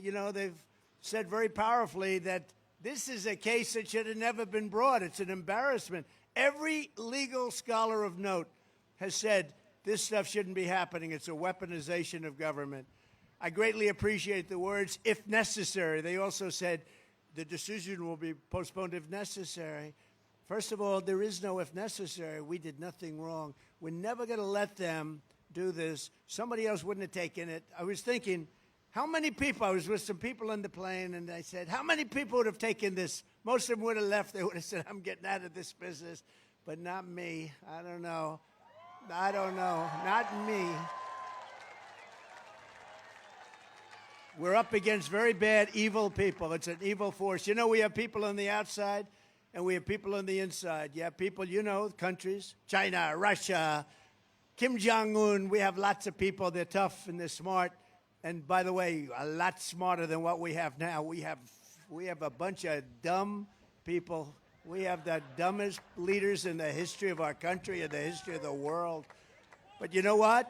they've said very powerfully that this is a case that should have never been brought. It's an embarrassment. Every legal scholar of note has said this stuff shouldn't be happening. It's a weaponization of government. I greatly appreciate the words, if necessary. They also said the decision will be postponed if necessary. First of all, there is no if necessary. We did nothing wrong. We're never going to let them do this. Somebody else wouldn't have taken it. I was thinking, how many people, I was with some people on the plane, and I said, how many people would have taken this? Most of them would have left. They would have said, I'm getting out of this business. But not me. I don't know. Not me. We're up against very bad, evil people. It's an evil force. We have people on the outside, and we have people on the inside. You have people, countries, China, Russia, Kim Jong-un. We have lots of people. They're tough and they're smart. And by the way, a lot smarter than what we have now. We have a bunch of dumb people. We have the dumbest leaders in the history of our country and the history of the world. But you know what?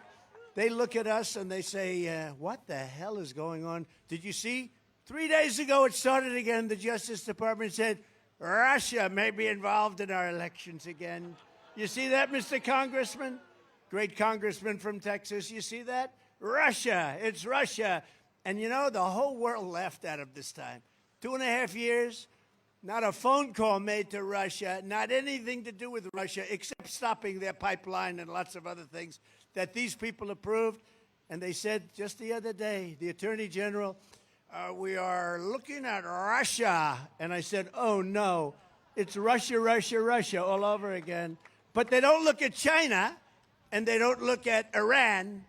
They look at us and they say, what the hell is going on? Did you see? 3 days ago it started again. The Justice Department said, Russia may be involved in our elections again. You see that, Mr. Congressman? Great congressman from Texas. You see that? Russia. It's Russia. And the whole world laughed at him this time. 2.5 years, not a phone call made to Russia, not anything to do with Russia, except stopping their pipeline and lots of other things that these people approved. And they said just the other day, the Attorney General, we are looking at Russia. And I said, oh, no, it's Russia, Russia, Russia all over again. But they don't look at China, and they don't look at Iran.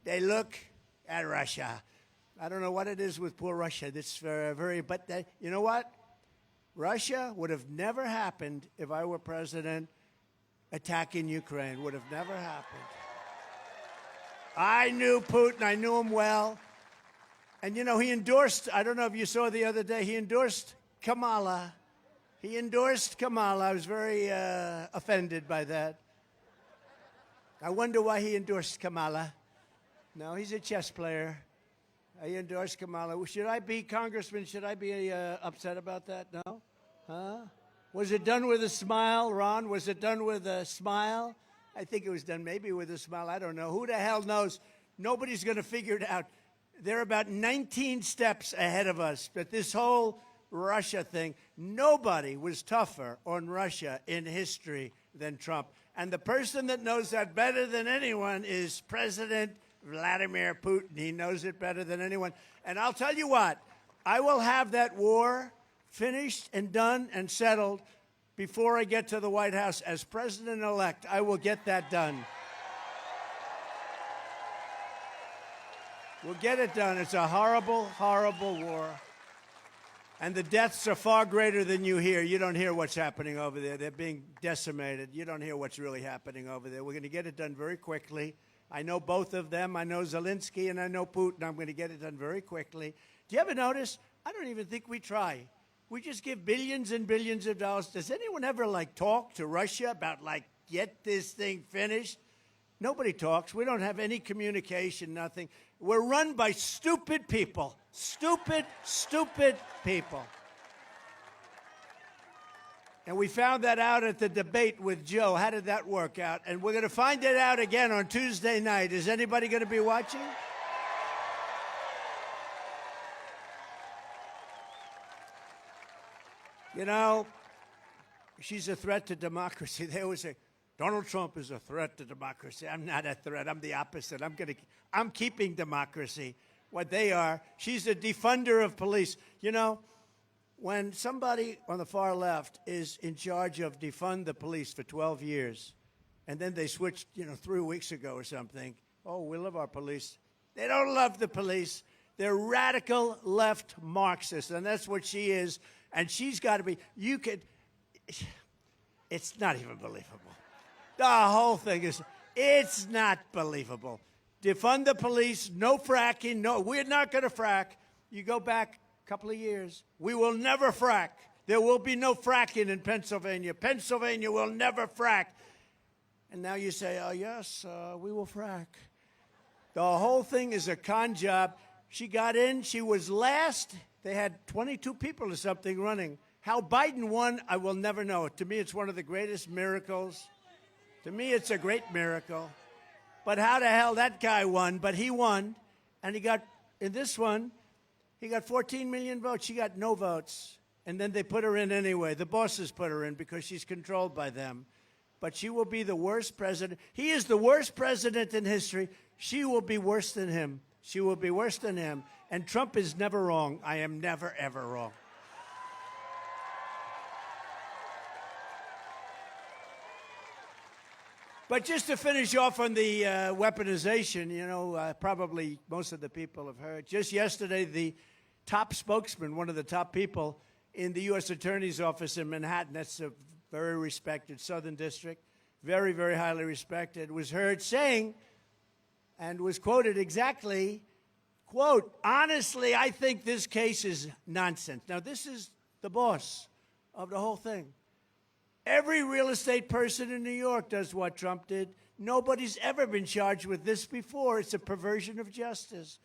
They look at Russia. I don't know what it is with poor Russia. It's but you know what? Russia would have never happened if I were president. Attacking Ukraine would have never happened. I knew Putin. I knew him well. And, he endorsed, I don't know if you saw the other day, he endorsed Kamala. I was very offended by that. I wonder why he endorsed Kamala. No, he's a chess player. He endorsed Kamala. Should I be, Congressman, should I be upset about that? No? Huh? Was it done with a smile, Ron? Was it done with a smile? I think it was done maybe with a smile. I don't know. Who the hell knows? Nobody's going to figure it out. They're about 19 steps ahead of us. But this whole Russia thing, nobody was tougher on Russia in history than Trump. And the person that knows that better than anyone is President Vladimir Putin. He knows it better than anyone. And I'll tell you what, I will have that war finished and done and settled before I get to the White House. As president-elect, I will get that done. We'll get it done. It's a horrible, horrible war. And the deaths are far greater than you hear. You don't hear what's happening over there. They're being decimated. You don't hear what's really happening over there. We're going to get it done very quickly. I know both of them. I know Zelensky and I know Putin. I'm going to get it done very quickly. Do you ever notice? I don't even think we try. We just give billions and billions of dollars. Does anyone ever, talk to Russia about, get this thing finished? Nobody talks. We don't have any communication, nothing. We're run by stupid people. Stupid, stupid people. And we found that out at the debate with Joe. How did that work out? And we're going to find it out again on Tuesday night. Is anybody going to be watching? She's a threat to democracy. They always say, Donald Trump is a threat to democracy. I'm not a threat. I'm the opposite. I'm keeping democracy. What they are, she's a defunder of police. When somebody on the far left is in charge of defund the police for 12 years, and then they switched, 3 weeks ago or something, oh, we love our police. They don't love the police. They're radical left Marxists, and that's what she is. And she's got to be, it's not even believable. The whole thing it's not believable. Defund the police, no fracking, no, we're not going to frack. You go back a couple of years, we will never frack. There will be no fracking in Pennsylvania. Pennsylvania will never frack. And now you say, oh, yes, we will frack. The whole thing is a con job. She got in. She was last. They had 22 people or something running. How Biden won, I will never know. To me, it's one of the greatest miracles. To me, it's a great miracle. But how the hell that guy won? But he won. And he got, in this one, he got 14 million votes. She got no votes. And then they put her in anyway. The bosses put her in because she's controlled by them. But she will be the worst president. He is the worst president in history. She will be worse than him. She will be worse than him. And Trump is never wrong. I am never, ever wrong. But just to finish off on the weaponization, you know, probably most of the people have heard. Just yesterday, the top spokesman, one of the top people in the U.S. Attorney's Office in Manhattan, that's a very respected Southern District, very, very highly respected, was heard saying, and was quoted exactly, quote, honestly, I think this case is nonsense. Now, this is the boss of the whole thing. Every real estate person in New York does what Trump did. Nobody's ever been charged with this before. It's a perversion of justice.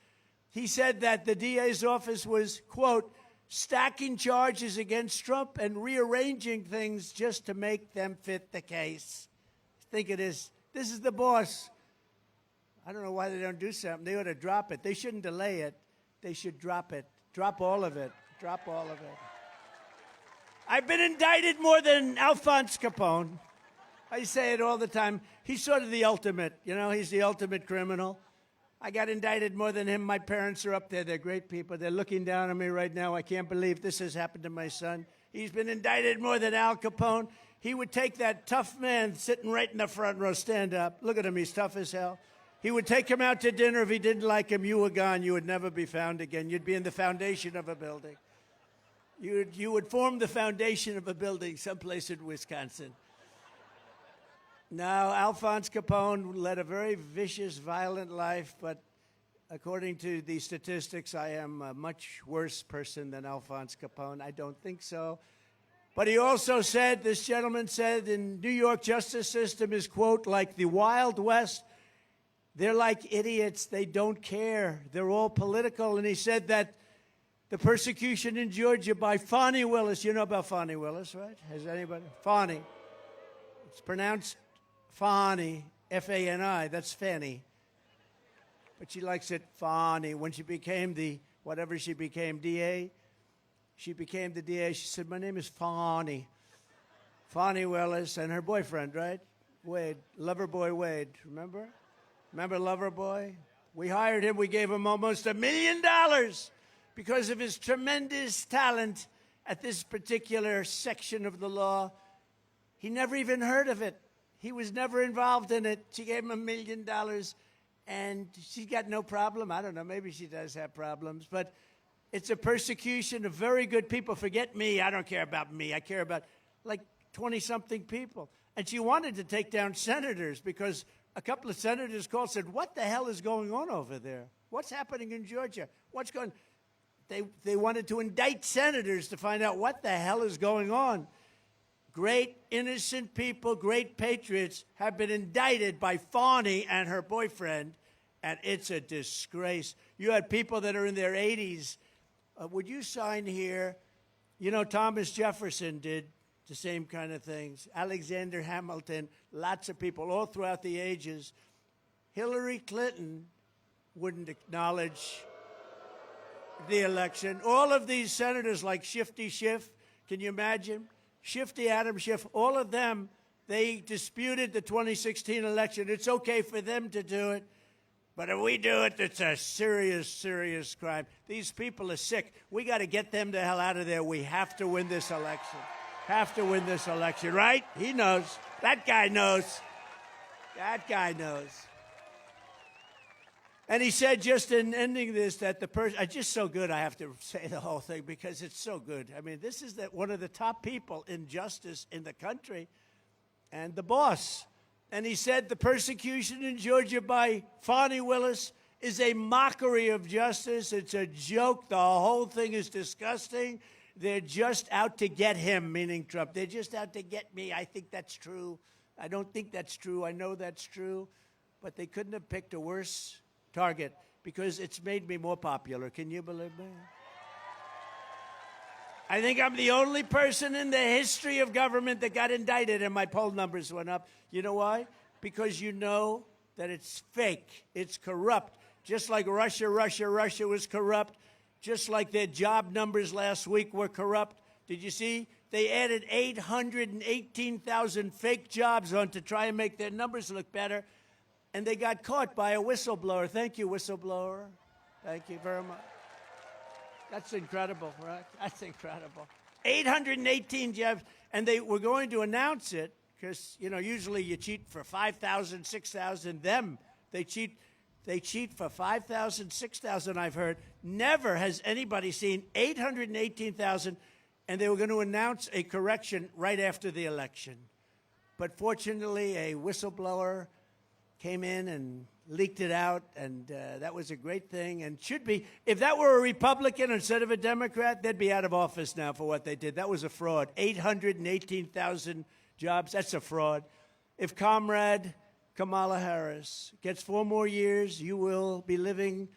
He said that the DA's office was, quote, stacking charges against Trump and rearranging things just to make them fit the case. I think it is. This is the boss. I don't know why they don't do something. They ought to drop it. They shouldn't delay it. They should drop it. Drop all of it. Drop all of it. I've been indicted more than Alphonse Capone. I say it all the time. He's sort of the ultimate, you know, he's the ultimate criminal. I got indicted more than him. My parents are up there. They're great people. They're looking down on me right now. I can't believe this has happened to my son. He's been indicted more than Al Capone. He would take that tough man sitting right in the front row, stand up. Look at him. He's tough as hell. He would take him out to dinner. If he didn't like him, you were gone. You would never be found again. You'd be in the foundation of a building. You would form the foundation of a building someplace in Wisconsin. Now, Alphonse Capone led a very vicious, violent life, but according to the statistics, I am a much worse person than Alphonse Capone. I don't think so. But he also said, this gentleman said, in New York justice system is, quote, like the Wild West. They're like idiots. They don't care. They're all political. And he said that the persecution in Georgia by Fani Willis. You know about Fani Willis, right? Has anybody? Fani. It's pronounced Fani, F-A-N-I. That's Fanny. But she likes it Fani. When she became the, whatever she became, DA, she became the DA. She said, my name is Fani. Fani Willis and her boyfriend, right? Wade, Loverboy Wade, remember? Remember Loverboy? We hired him. We gave him almost $1 million. Because of his tremendous talent at this particular section of the law. He never even heard of it. He was never involved in it. She gave him $1 million, and she's got no problem. I don't know, maybe she does have problems, but it's a persecution of very good people. Forget me, I don't care about me. I care about like 20-something people. And she wanted to take down senators because a couple of senators called and said, what the hell is going on over there? What's happening in Georgia? What's going on? They wanted to indict senators to find out what the hell is going on. Great innocent people, great patriots have been indicted by Fani and her boyfriend, and it's a disgrace. You had people that are in their 80s. Would you sign here? You know, Thomas Jefferson did the same kind of things. Alexander Hamilton, lots of people all throughout the ages. Hillary Clinton wouldn't acknowledge the election. All of these senators like Shifty Schiff, can you imagine? Shifty Adam Schiff, all of them, they disputed the 2016 election. It's okay for them to do it, but if we do it, it's a serious, serious crime. These people are sick. We got to get them the hell out of there. We have to win this election. Have to win this election, right? He knows. That guy knows. That guy knows. And he said, just in ending this, that the person, it's just so good I have to say the whole thing because it's so good. I mean, this is one of the top people in justice in the country and the boss. And he said the persecution in Georgia by Fani Willis is a mockery of justice. It's a joke. The whole thing is disgusting. They're just out to get him, meaning Trump. They're just out to get me. I think that's true. I don't think that's true. I know that's true. But they couldn't have picked a worse target. because it's made me more popular. Can you believe me? I think I'm the only person in the history of government that got indicted and my poll numbers went up. You know why? Because you know that it's fake. It's corrupt. Just like Russia was corrupt. Just like their job numbers last week were corrupt. Did you see? They added 818,000 fake jobs on to try and make their numbers look better. And they got caught by a whistleblower. Thank you, whistleblower. Thank you very much. That's incredible, right? That's incredible. 818 jobs, and they were going to announce it because, you know, usually you cheat for 5,000, 6,000. They cheat for 5,000, 6,000, I've heard. Never has anybody seen 818,000, and they were going to announce a correction right after the election. But fortunately, a whistleblower came in and leaked it out, and that was a great thing and should be. If that were a Republican instead of a Democrat, they'd be out of office now for what they did. That was a fraud. 818,000 jobs, that's a fraud. If Comrade Kamala Harris gets 4 more years, you will be living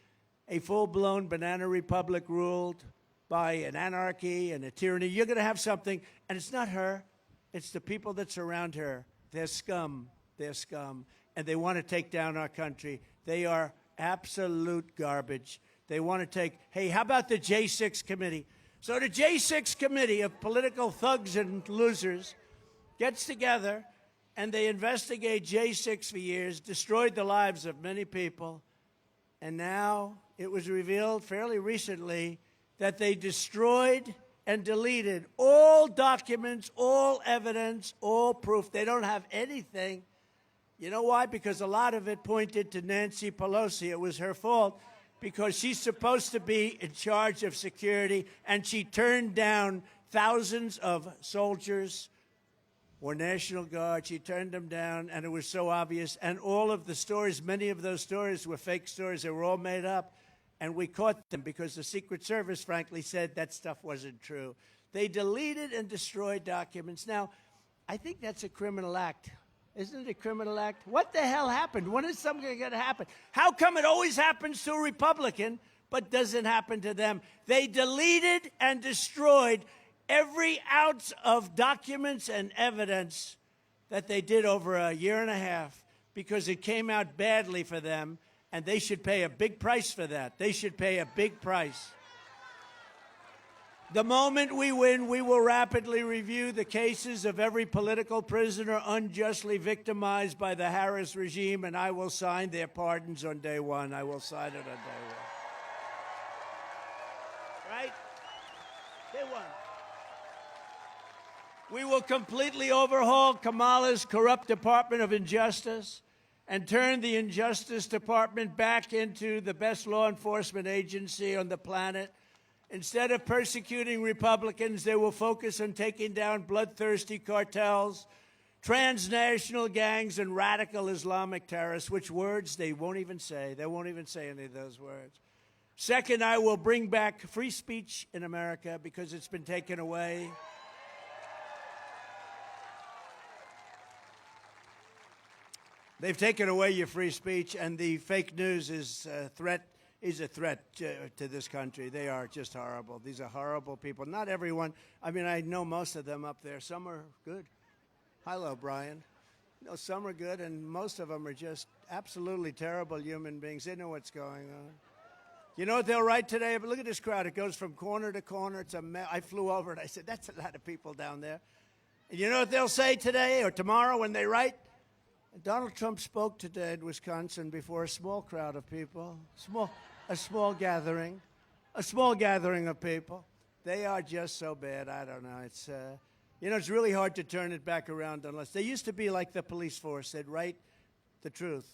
a full-blown banana republic ruled by an anarchy and a tyranny. You're going to have something, and it's not her. It's the people that surround her. They're scum. They're scum. And they want to take down our country. They are absolute garbage. They want to take, hey, how about the J6 committee? So the J6 committee of political thugs and losers gets together, and they investigate J6 for years, destroyed the lives of many people, and now it was revealed fairly recently that they destroyed and deleted all documents, all evidence, all proof. They don't have anything. You know why? Because a lot of it pointed to Nancy Pelosi. It was her fault because she's supposed to be in charge of security, and she turned down thousands of soldiers or National Guard. She turned them down, and it was so obvious. And all of the stories, many of those stories were fake stories. They were all made up, and we caught them because the Secret Service, frankly, said that stuff wasn't true. They deleted and destroyed documents. Now, I think that's a criminal act. Isn't it a criminal act? What the hell happened? When is something going to happen? How come it always happens to a Republican but doesn't happen to them? They deleted and destroyed every ounce of documents and evidence that they did over a year and a half because it came out badly for them, and they should pay a big price for that. They should pay a big price. The moment we win, we will rapidly review the cases of every political prisoner unjustly victimized by the Harris regime, and I will sign their pardons on day one. I will sign it on day one. Right? Day one. We will completely overhaul Kamala's corrupt Department of Injustice and turn the Injustice Department back into the best law enforcement agency on the planet. Instead of persecuting Republicans, they will focus on taking down bloodthirsty cartels, transnational gangs, and radical Islamic terrorists, which words they won't even say. They won't even say any of those words. Second, I will bring back free speech in America because it's been taken away. They've taken away your free speech, and the fake news is a threat to this country. They are just horrible. These are horrible people. Not everyone. I mean, I know most of them up there. Some are good. Hello, Brian. You know, some are good, and most of them are just absolutely terrible human beings. They know what's going on. You know what they'll write today? But look at this crowd. It goes from corner to corner. It's a mess. I flew over and I said, that's a lot of people down there. And you know what they'll say today or tomorrow when they write? Donald Trump spoke today in Wisconsin before a small crowd of people, a small gathering of people. They are just so bad. I don't know. It's, you know, it's really hard to turn it back around unless they used to be like the police force. They'd write the truth,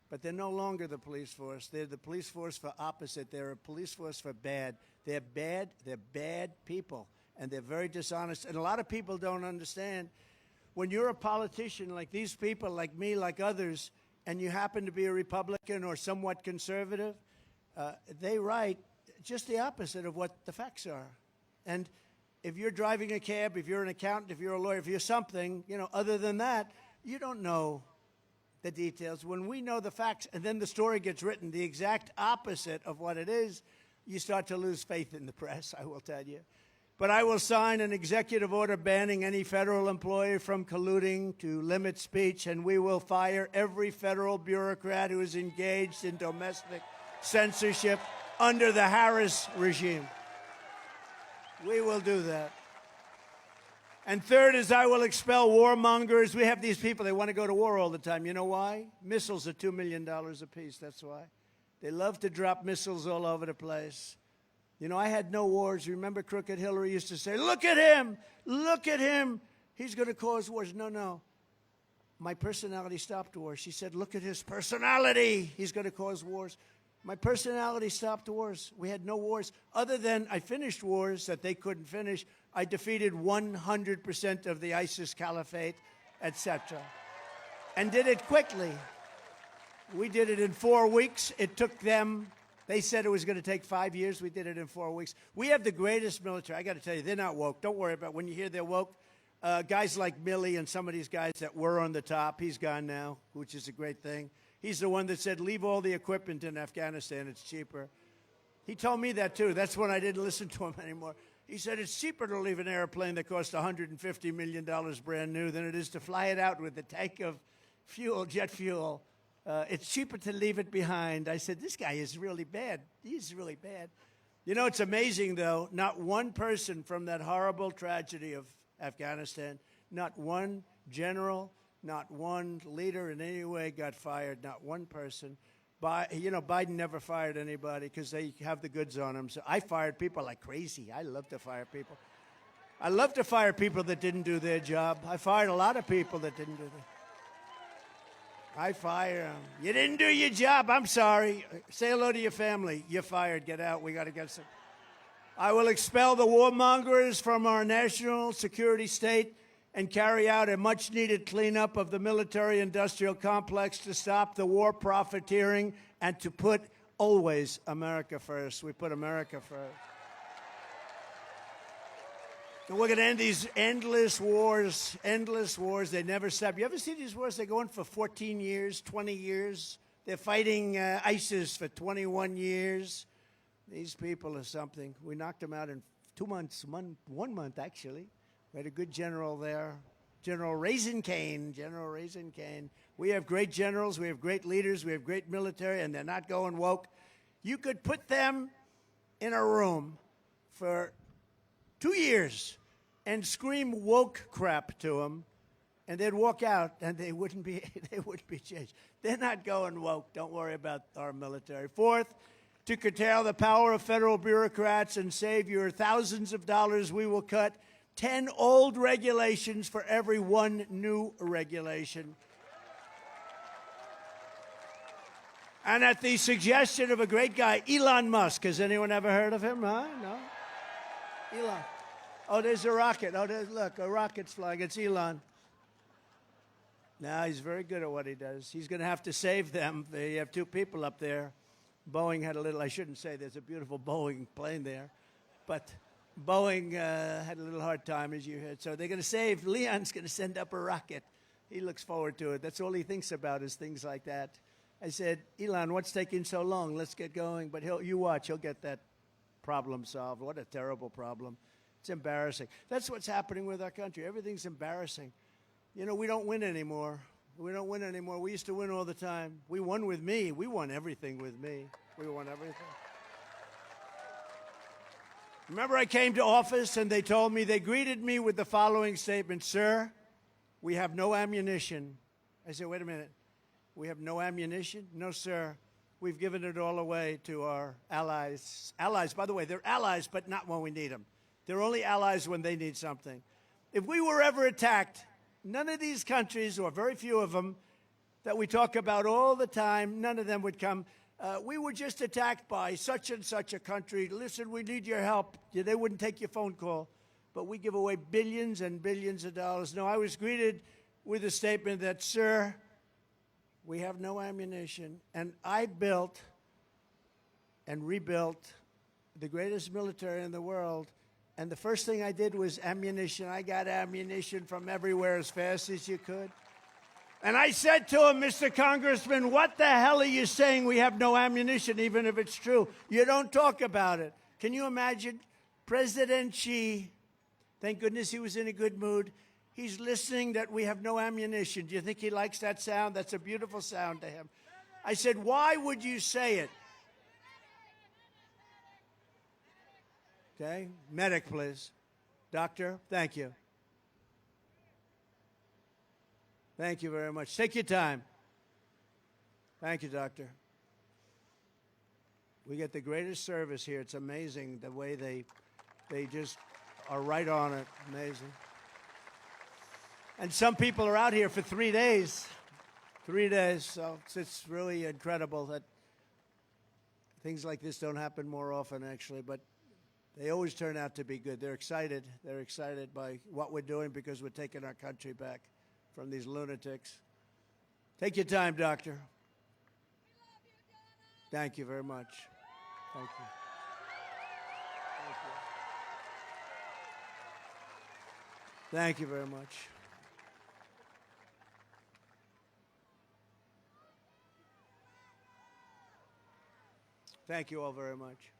but they're no longer the police force. They're the police force for opposite. They're a police force for bad. They're bad. They're bad people, and they're very dishonest. And a lot of people don't understand. When you're a politician like these people, like me, like others, and you happen to be a Republican or somewhat conservative, they write just the opposite of what the facts are. And if you're driving a cab, if you're an accountant, if you're a lawyer, if you're something, you know, other than that, you don't know the details. When we know the facts, and then the story gets written the exact opposite of what it is, you start to lose faith in the press, I will tell you. But I will sign an executive order banning any federal employee from colluding to limit speech, and we will fire every federal bureaucrat who is engaged in domestic censorship under the Harris regime. We will do that. And third is I will expel warmongers. We have these people, they want to go to war all the time. You know why? Missiles are $2 million apiece, that's why. They love to drop missiles all over the place. You know, I had no wars. Remember Crooked Hillary used to say, look at him, he's going to cause wars. No. My personality stopped wars. She said, look at his personality, he's going to cause wars. My personality stopped wars. We had no wars. Other than I finished wars that they couldn't finish. I defeated 100% of the ISIS caliphate, etc. And did it quickly. We did it in 4 weeks. It took them, they said it was going to take 5 years. We did it in 4 weeks. We have the greatest military. I got to tell you, they're not woke. Don't worry about it. When you hear they're woke, guys like Milley and some of these guys that were on the top, he's gone now, which is a great thing. He's the one that said, leave all the equipment in Afghanistan. It's cheaper. He told me that, too. That's when I didn't listen to him anymore. He said, it's cheaper to leave an airplane that costs $150 million brand new than it is to fly it out with a tank of fuel, jet fuel. It's cheaper to leave it behind. I said, this guy is really bad. He's really bad. You know, it's amazing, though. Not one person from that horrible tragedy of Afghanistan, not one general, not one leader in any way got fired, not one person. You know, Biden never fired anybody because they have the goods on him. So I fired people like crazy. I love to fire people. I love to fire people that didn't do their job. I fired a lot of people that didn't do their I fire them. You didn't do your job. I'm sorry. Say hello to your family. You're fired. Get out. We got to get some. I will expel the warmongers from our national security state and carry out a much-needed cleanup of the military-industrial complex to stop the war profiteering and to put always America first. We put America first. And we're going to end these endless wars. They never stop. You ever see these wars? They go on for 14 years, 20 years. They're fighting ISIS for 21 years. These people are something. We knocked them out in 2 months, 1 month, actually. We had a good general there, General Raisin Cane. We have great generals, we have great leaders, we have great military, and they're not going woke. You could put them in a room for 2 years and scream woke crap to them, and they'd walk out, and they wouldn't be changed. They're not going woke. Don't worry about our military. Fourth, to curtail the power of federal bureaucrats and save your thousands of dollars, we will cut 10 old regulations for every 1 new regulation. And at the suggestion of a great guy, Elon Musk. Has anyone ever heard of him? Huh? No? Elon. Oh, there's a rocket. Oh, look, a rocket's flying. It's Elon. Now, he's very good at what he does. He's going to have to save them. They have 2 people up there. Boeing had a little, I shouldn't say there's a beautiful Boeing plane there, but Boeing had a little hard time, as you heard. So they're going to save. Leon's going to send up a rocket. He looks forward to it. That's all he thinks about is things like that. I said, Elon, what's taking so long? Let's get going. But you watch. He'll get that problem solved. What a terrible problem. It's embarrassing. That's what's happening with our country. Everything's embarrassing. You know, we don't win anymore. We used to win all the time. We won with me. We won everything with me. We won everything. Remember, I came to office and they told me, they greeted me with the following statement: sir, we have no ammunition. I said, wait a minute. We have no ammunition? No, sir. We've given it all away to our allies. Allies, by the way, they're allies, but not when we need them. They're only allies when they need something. If we were ever attacked, none of these countries, or very few of them, that we talk about all the time, none of them would come. We were just attacked by such and such a country. Listen, we need your help. They wouldn't take your phone call. But we give away billions and billions of dollars. No, I was greeted with a statement that, sir, we have no ammunition. And I built and rebuilt the greatest military in the world. And the first thing I did was ammunition. I got ammunition from everywhere as fast as you could. And I said to him, Mr. Congressman, what the hell are you saying? We have no ammunition, even if it's true. You don't talk about it. Can you imagine? President Xi, thank goodness he was in a good mood. He's listening that we have no ammunition. Do you think he likes that sound? That's a beautiful sound to him. I said, why would you say it? Okay, medic, please. Doctor, thank you. Thank you very much. Take your time. Thank you, doctor. We get the greatest service here. It's amazing the way they just are right on it. Amazing. And some people are out here for 3 days. 3 days. So it's really incredible that things like this don't happen more often, actually. But they always turn out to be good. They're excited. They're excited by what we're doing because we're taking our country back from these lunatics. Take your time, doctor. Thank you very much. Thank you. Thank you. Thank you very much. Thank you all very much.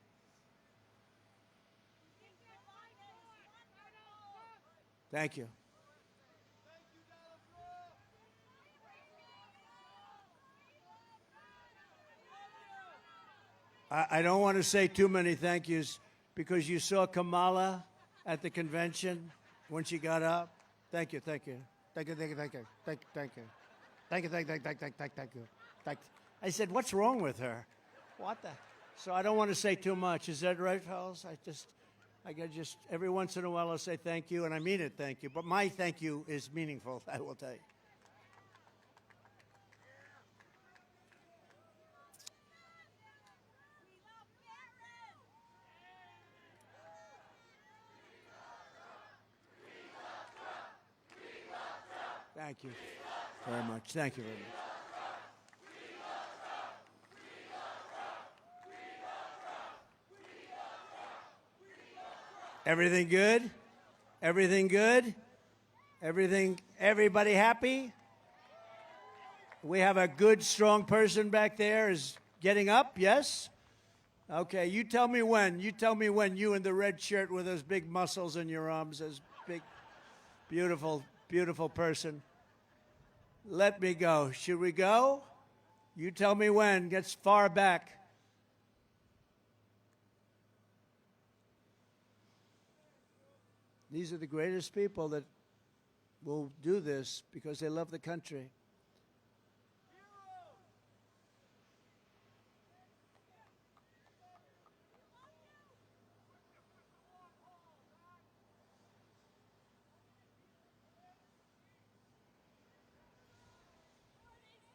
Thank you. I don't want to say too many thank yous because you saw Kamala at the convention when she got up. Thank you, thank you. Thank you, thank you, thank you. Thank you, thank you. Thank you, thank you, thank you, thank you. Thank you. I said, what's wrong with her? What the? So I don't want to say too much. Is that right, fellas? I got just every once in a while I'll say thank you, and I mean it, thank you. But my thank you is meaningful, I will tell you. Thank you very much. Thank you very much. Everything good? Everything good? Everybody happy? We have a good, strong person back there is getting up, yes? Okay, you tell me when. You tell me when you in the red shirt with those big muscles in your arms, this big, beautiful, beautiful person. Let me go. Should we go? You tell me when. Gets far back. These are the greatest people that will do this because they love the country.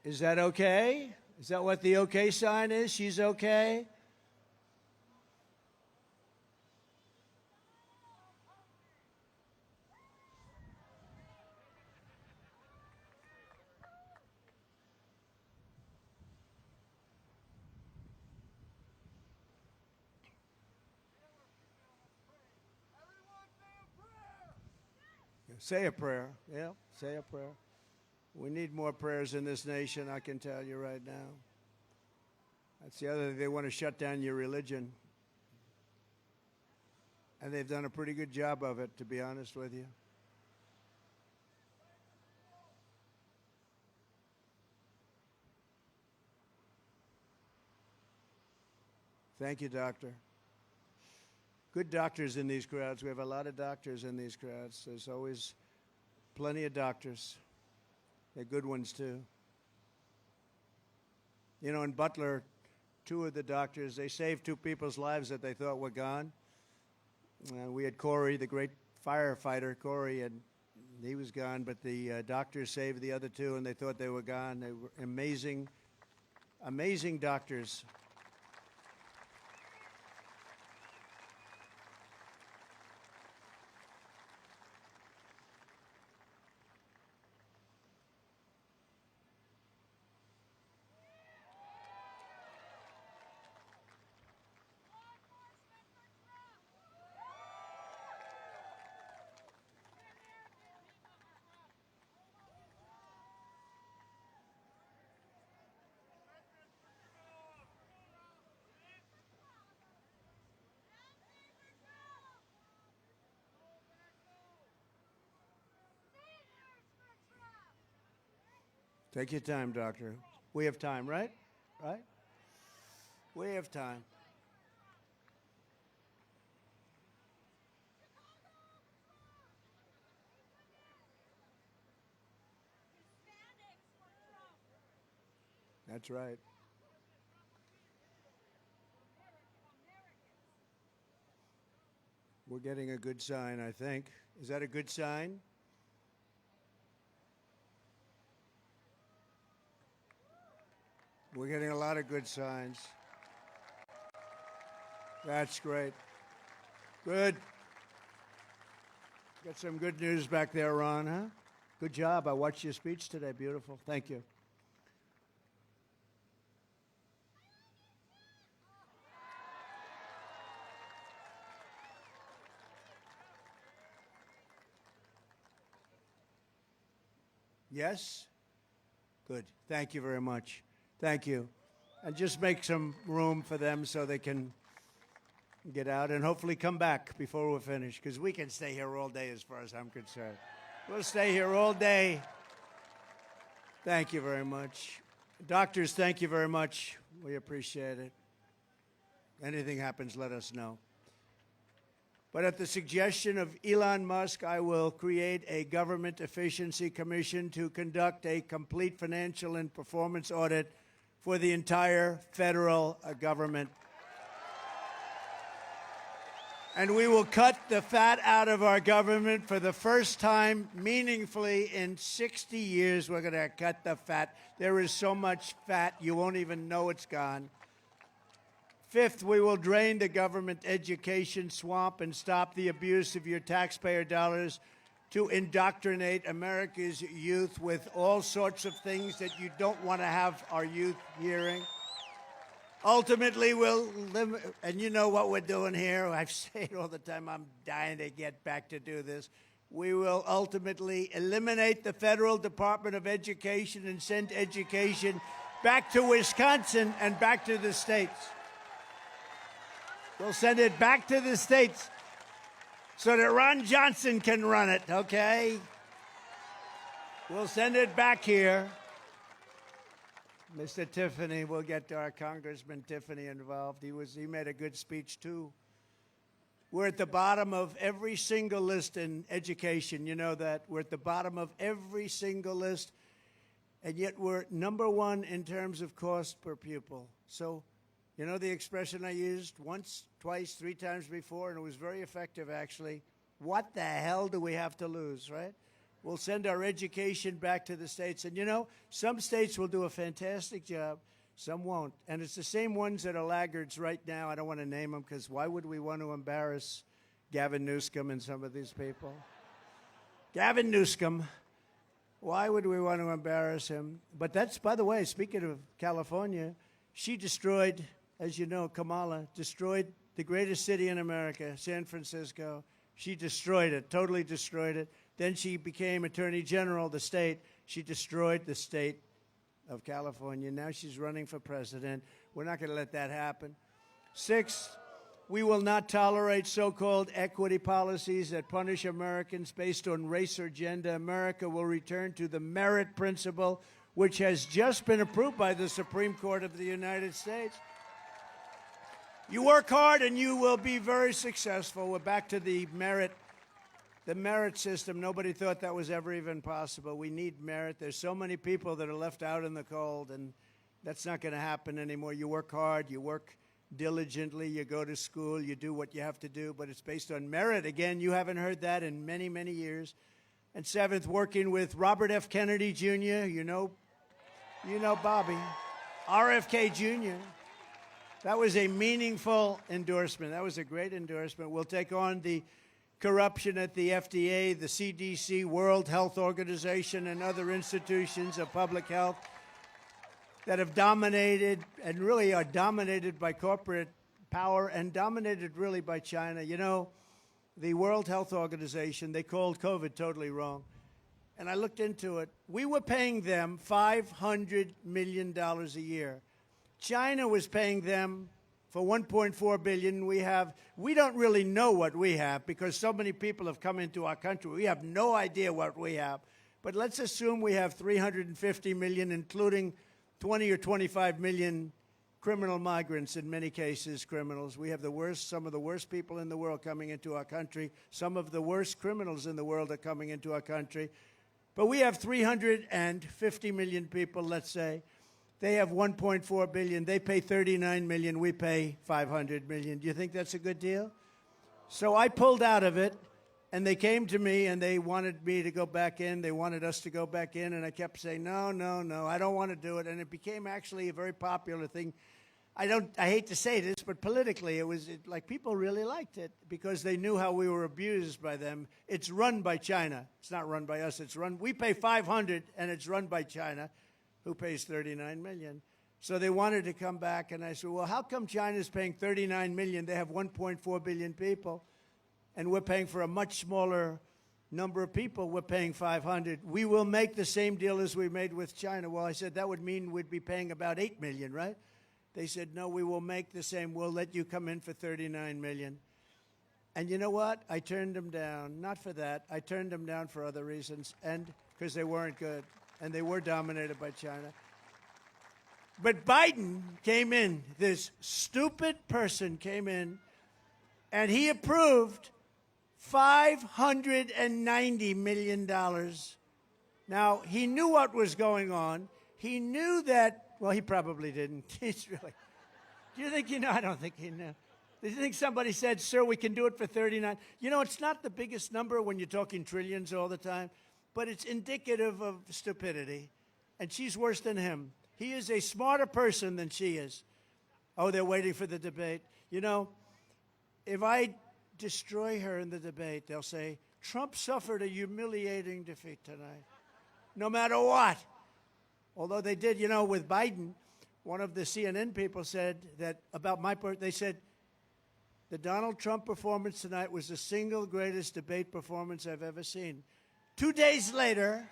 Is that okay? Is that what the okay sign is? She's okay? Say a prayer. Yeah, say a prayer. We need more prayers in this nation, I can tell you right now. That's the other thing. They want to shut down your religion. And they've done a pretty good job of it, to be honest with you. Thank you, doctor. Good doctors in these crowds. We have a lot of doctors in these crowds. There's always plenty of doctors. They're good ones, too. You know, in Butler, two of the doctors, they saved two people's lives that they thought were gone. We had Corey, the great firefighter, Corey, and he was gone, but the doctors saved the other two, and they thought they were gone. They were amazing, amazing doctors. Take your time, doctor. We have time, right? Right? We have time. That's right. We're getting a good sign, I think. Is that a good sign? We're getting a lot of good signs. That's great. Good. Got some good news back there, Ron, huh? Good job. I watched your speech today. Beautiful. Thank you. Yes? Good. Thank you very much. Thank you. And just make some room for them so they can get out and hopefully come back before we're finished, because we can stay here all day as far as I'm concerned. We'll stay here all day. Thank you very much. Doctors, thank you very much. We appreciate it. Anything happens, let us know. But at the suggestion of Elon Musk, I will create a government efficiency commission to conduct a complete financial and performance audit for the entire federal government. And we will cut the fat out of our government for the first time meaningfully in 60 years. We're going to cut the fat. There is so much fat, you won't even know it's gone. Fifth, we will drain the government education swamp and stop the abuse of your taxpayer dollars to indoctrinate America's youth with all sorts of things that you don't want to have our youth hearing. Ultimately, we'll limit, and you know what we're doing here. I say it all the time. I'm dying to get back to do this. We will ultimately eliminate the Federal Department of Education and send education back to Wisconsin and back to the states. We'll send it back to the states so that Ron Johnson can run it, okay? We'll send it back here. Mr. Tiffany, we'll get our Congressman Tiffany involved. He made a good speech, too. We're at the bottom of every single list in education. You know that. We're at the bottom of every single list, and yet we're number one in terms of cost per pupil. So, you know the expression I used once, twice, three times before, and it was very effective, actually. What the hell do we have to lose, right? We'll send our education back to the states. And, you know, some states will do a fantastic job. Some won't. And it's the same ones that are laggards right now. I don't want to name them because why would we want to embarrass Gavin Newsom and some of these people? Gavin Newsom. Why would we want to embarrass him? But that's, by the way, speaking of California, she destroyed, as you know, Kamala destroyed the greatest city in America, San Francisco. She destroyed it, totally destroyed it. Then she became Attorney General of the state. She destroyed the state of California. Now she's running for president. We're not going to let that happen. Six, we will not tolerate so-called equity policies that punish Americans based on race or gender. America will return to the merit principle, which has just been approved by the Supreme Court of the United States. You work hard and you will be very successful. We're back to the merit system. Nobody thought that was ever even possible. We need merit. There's so many people that are left out in the cold, and that's not going to happen anymore. You work hard, you work diligently, you go to school, you do what you have to do, but it's based on merit. Again, you haven't heard that in many, many years. And seventh, working with Robert F. Kennedy Jr., you know Bobby, RFK Jr., that was a meaningful endorsement. That was a great endorsement. We'll take on the corruption at the FDA, the CDC, World Health Organization, and other institutions of public health that have dominated and really are dominated by corporate power and dominated really by China. You know, the World Health Organization, they called COVID totally wrong. And I looked into it. We were paying them $500 million a year. China was paying them for $1.4 billion. We don't really know what we have because so many people have come into our country. We have no idea what we have. But let's assume we have 350 million, including 20 or 25 million criminal migrants, in many cases criminals. We have some of the worst people in the world coming into our country. Some of the worst criminals in the world are coming into our country. But we have 350 million people, let's say. They have 1.4 billion. They pay 39 million. We pay 500 million. Do you think that's a good deal? So I pulled out of it, and they came to me, and they wanted me to go back in. They wanted us to go back in, and I kept saying, no, no, no, I don't want to do it. And it became actually a very popular thing. I hate to say this, but politically, like people really liked it because they knew how we were abused by them. It's run by China. It's not run by us. We pay 500, and it's run by China, who pays 39 million. So they wanted to come back, and I said, well, how come China's paying 39 million? They have 1.4 billion people, and we're paying for a much smaller number of people. We're paying 500. We will make the same deal as we made with China. Well, I said, that would mean we'd be paying about 8 million, right? They said, no, we will make the same. We'll let you come in for 39 million. And you know what? I turned them down. Not for that. I turned them down for other reasons, and because they weren't good, and they were dominated by China. But Biden came in. This stupid person came in, and he approved $590 million. Now, he knew what was going on. He knew that. Well, he probably didn't. He's really. Do you think he knew? I don't think he knew. Do you think somebody said, sir, we can do it for 39? You know, it's not the biggest number when you're talking trillions all the time, but it's indicative of stupidity. And she's worse than him. He is a smarter person than she is. Oh, they're waiting for the debate. You know, if I destroy her in the debate, they'll say, Trump suffered a humiliating defeat tonight. No matter what. Although they did, you know, with Biden, one of the CNN people said that about my part, they said, the Donald Trump performance tonight was the single greatest debate performance I've ever seen. 2 days later,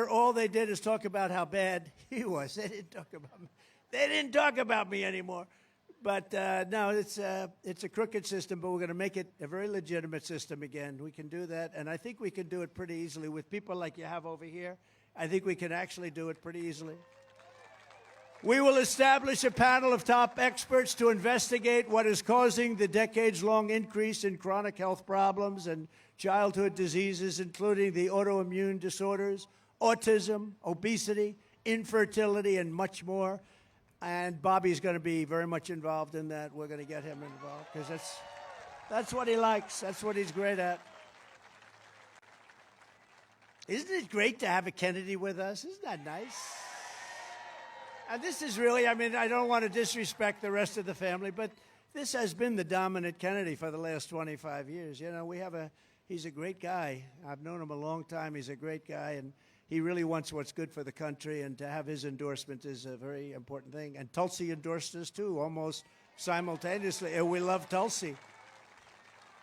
all they did is talk about how bad he was. They didn't talk about me anymore. But no, it's a crooked system, but we're going to make it a very legitimate system again. We can do that, and I think we can do it pretty easily with people like you have over here. I think we can actually do it pretty easily. We will establish a panel of top experts to investigate what is causing the decades-long increase in chronic health problems and childhood diseases, including the autoimmune disorders, autism, obesity, infertility, and much more. And Bobby's going to be very much involved in that. We're going to get him involved because that's what he likes. That's what he's great at. Isn't it great to have a Kennedy with us? Isn't that nice? And this is really, I mean, I don't want to disrespect the rest of the family, but this has been the dominant Kennedy for the last 25 years. You know, he's a great guy. I've known him a long time. He's a great guy, and he really wants what's good for the country, and to have his endorsement is a very important thing. And Tulsi endorsed us, too, almost simultaneously. And we love Tulsi.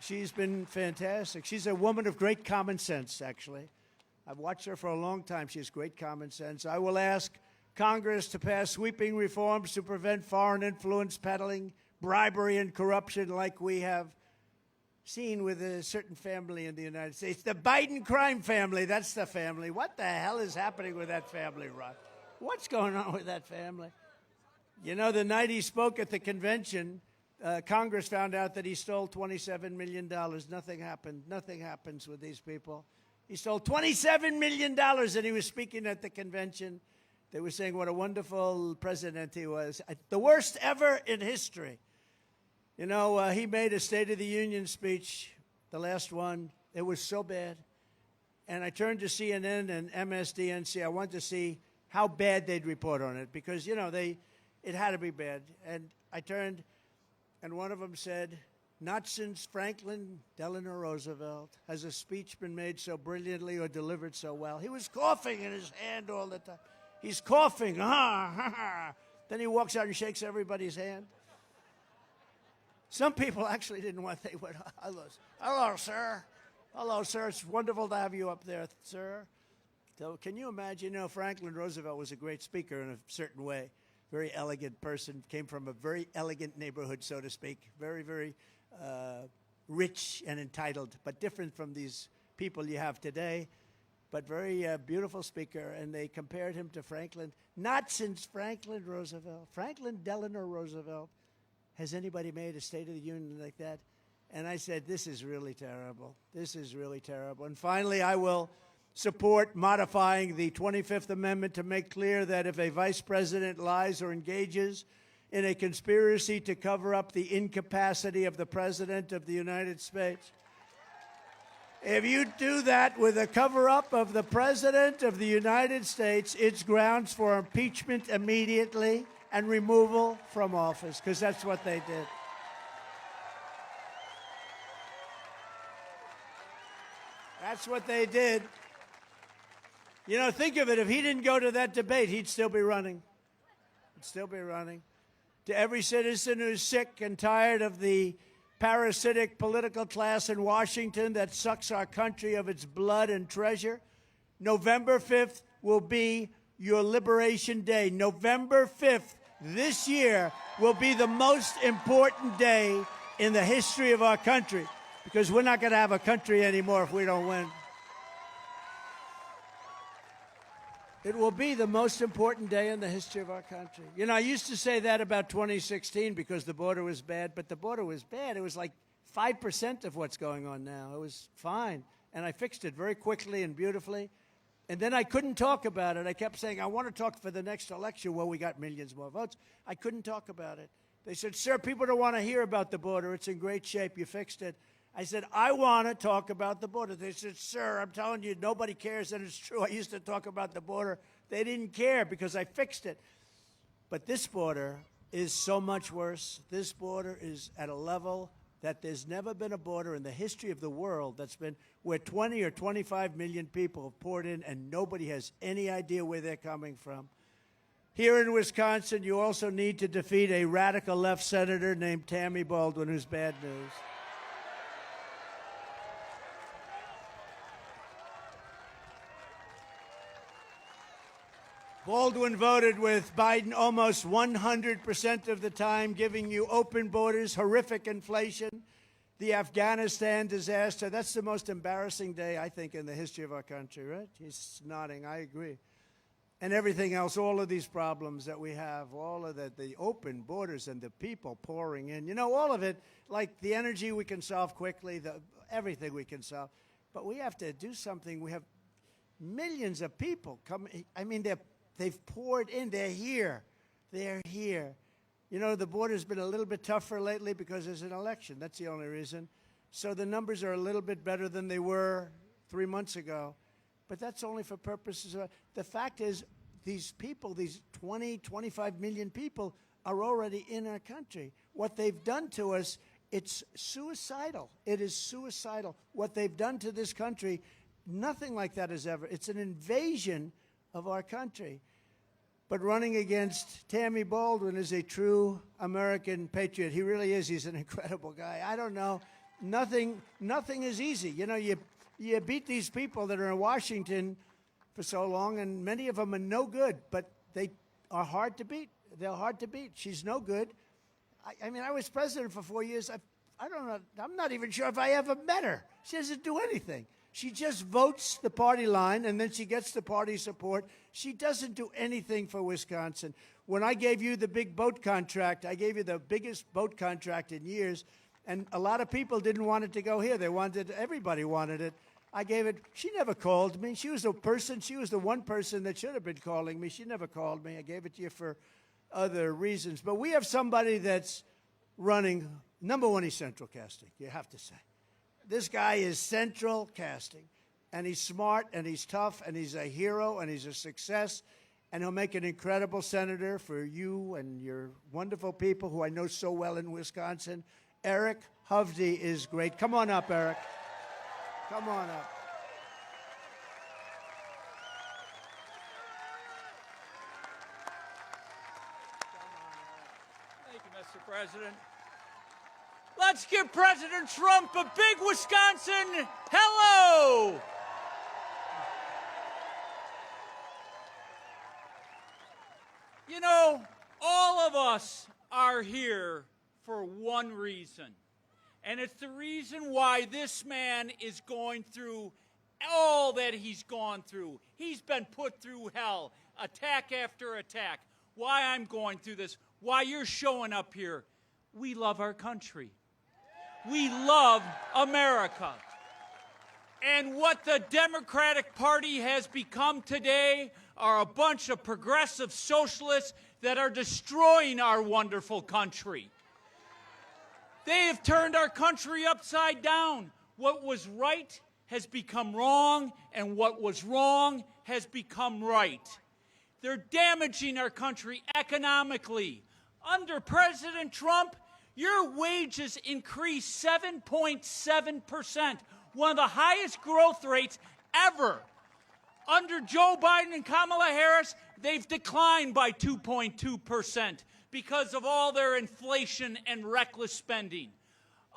She's been fantastic. She's a woman of great common sense, actually. I've watched her for a long time. She has great common sense. I will ask Congress to pass sweeping reforms to prevent foreign influence peddling, bribery, and corruption like we have seen with a certain family in the United States. The Biden crime family, that's the family. What the hell is happening with that family, Rod? What's going on with that family? You know, the night he spoke at the convention, Congress found out that he stole $27 million. Nothing happened. Nothing happens with these people. He stole $27 million, and he was speaking at the convention. They were saying what a wonderful president he was. The worst ever in history. You know, he made a State of the Union speech, the last one. It was so bad. And I turned to CNN and MSDNC. I wanted to see how bad they'd report on it because, you know, it had to be bad. And I turned, and one of them said, not since Franklin Delano Roosevelt has a speech been made so brilliantly or delivered so well. He was coughing in his hand all the time. He's coughing. Then he walks out and shakes everybody's hand. Some people actually didn't want, they went, hello, sir. Hello, sir. It's wonderful to have you up there, sir. So can you imagine, you know, Franklin Roosevelt was a great speaker in a certain way. Very elegant person, came from a very elegant neighborhood, so to speak. Very, very rich and entitled, but different from these people you have today. but very beautiful speaker, and they compared him to Franklin. Not since Franklin Roosevelt, Franklin Delano Roosevelt, has anybody made a State of the Union like that. And I said, this is really terrible. This is really terrible. And finally, I will support modifying the 25th Amendment to make clear that if a vice president lies or engages in a conspiracy to cover up the incapacity of the President of the United States, if you do that with a cover-up of the President of the United States, it's grounds for impeachment immediately and removal from office, because that's what they did. That's what they did. You know, think of it. If he didn't go to that debate, he'd still be running. He'd still be running. To every citizen who's sick and tired of the parasitic political class in Washington that sucks our country of its blood and treasure, November 5th will be your Liberation Day. November 5th this year will be the most important day in the history of our country, because we're not going to have a country anymore if we don't win. It will be the most important day in the history of our country. You know, I used to say that about 2016 because the border was bad, but the border was bad. It was like 5% of what's going on now. It was fine, and I fixed it very quickly and beautifully. And then I couldn't talk about it. I kept saying, I want to talk for the next election. Well, we got millions more votes. I couldn't talk about it. They said, sir, people don't want to hear about the border. It's in great shape. You fixed it. I said, I want to talk about the border. They said, sir, I'm telling you, nobody cares, and it's true. I used to talk about the border. They didn't care because I fixed it. But this border is so much worse. This border is at a level that there's never been a border in the history of the world that's been where 20 or 25 million people have poured in, and nobody has any idea where they're coming from. Here in Wisconsin, you also need to defeat a radical left senator named Tammy Baldwin, who's bad news. Baldwin voted with Biden almost 100% of the time, giving you open borders, horrific inflation, the Afghanistan disaster. That's the most embarrassing day, I think, in the history of our country, right? He's nodding. I agree. And everything else, all of these problems that we have, all of the open borders and the people pouring in. You know, all of it, like the energy we can solve quickly, everything we can solve. But we have to do something. We have millions of people coming. I mean, they've poured in. They're here. They're here. You know, the border's been a little bit tougher lately because there's an election. That's the only reason. So the numbers are a little bit better than they were 3 months ago. But that's only for purposes of, the fact is, these people, these 20, 25 million people are already in our country. What they've done to us, it's suicidal. It is suicidal. What they've done to this country, nothing like that has ever. It's an invasion of our country. But running against Tammy Baldwin is a true American patriot. He really is. He's an incredible guy. I don't know. Nothing is easy. You know, you beat these people that are in Washington for so long, and many of them are no good, but they are hard to beat. They're hard to beat. She's no good. I mean, I was president for 4 years. I don't know. I'm not even sure if I ever met her. She doesn't do anything. She just votes the party line, and then she gets the party support. She doesn't do anything for Wisconsin. When I gave you the big boat contract, I gave you the biggest boat contract in years, and a lot of people didn't want it to go here. Everybody wanted it. I gave it. She never called me. She was the one person that should have been calling me. She never called me. I gave it to you for other reasons. But we have somebody that's running. Number one, he's central casting, you have to say. This guy is central casting, and he's smart, and he's tough, and he's a hero, and he's a success, and he'll make an incredible senator for you and your wonderful people who I know so well in Wisconsin. Eric Hovde is great. Come on up, Eric. Come on up. Thank you, Mr. President. Let's give President Trump a big Wisconsin hello. You know, all of us are here for one reason, and it's the reason why this man is going through all that he's gone through. He's been put through hell, attack after attack. Why I'm going through this, why you're showing up here. We love our country. We love America. And what the Democratic Party has become today are a bunch of progressive socialists that are destroying our wonderful country. They have turned our country upside down. What was right has become wrong, and what was wrong has become right. They're damaging our country economically. Under President Trump, your wages increased 7.7%, one of the highest growth rates ever. Under Joe Biden and Kamala Harris, they've declined by 2.2% because of all their inflation and reckless spending.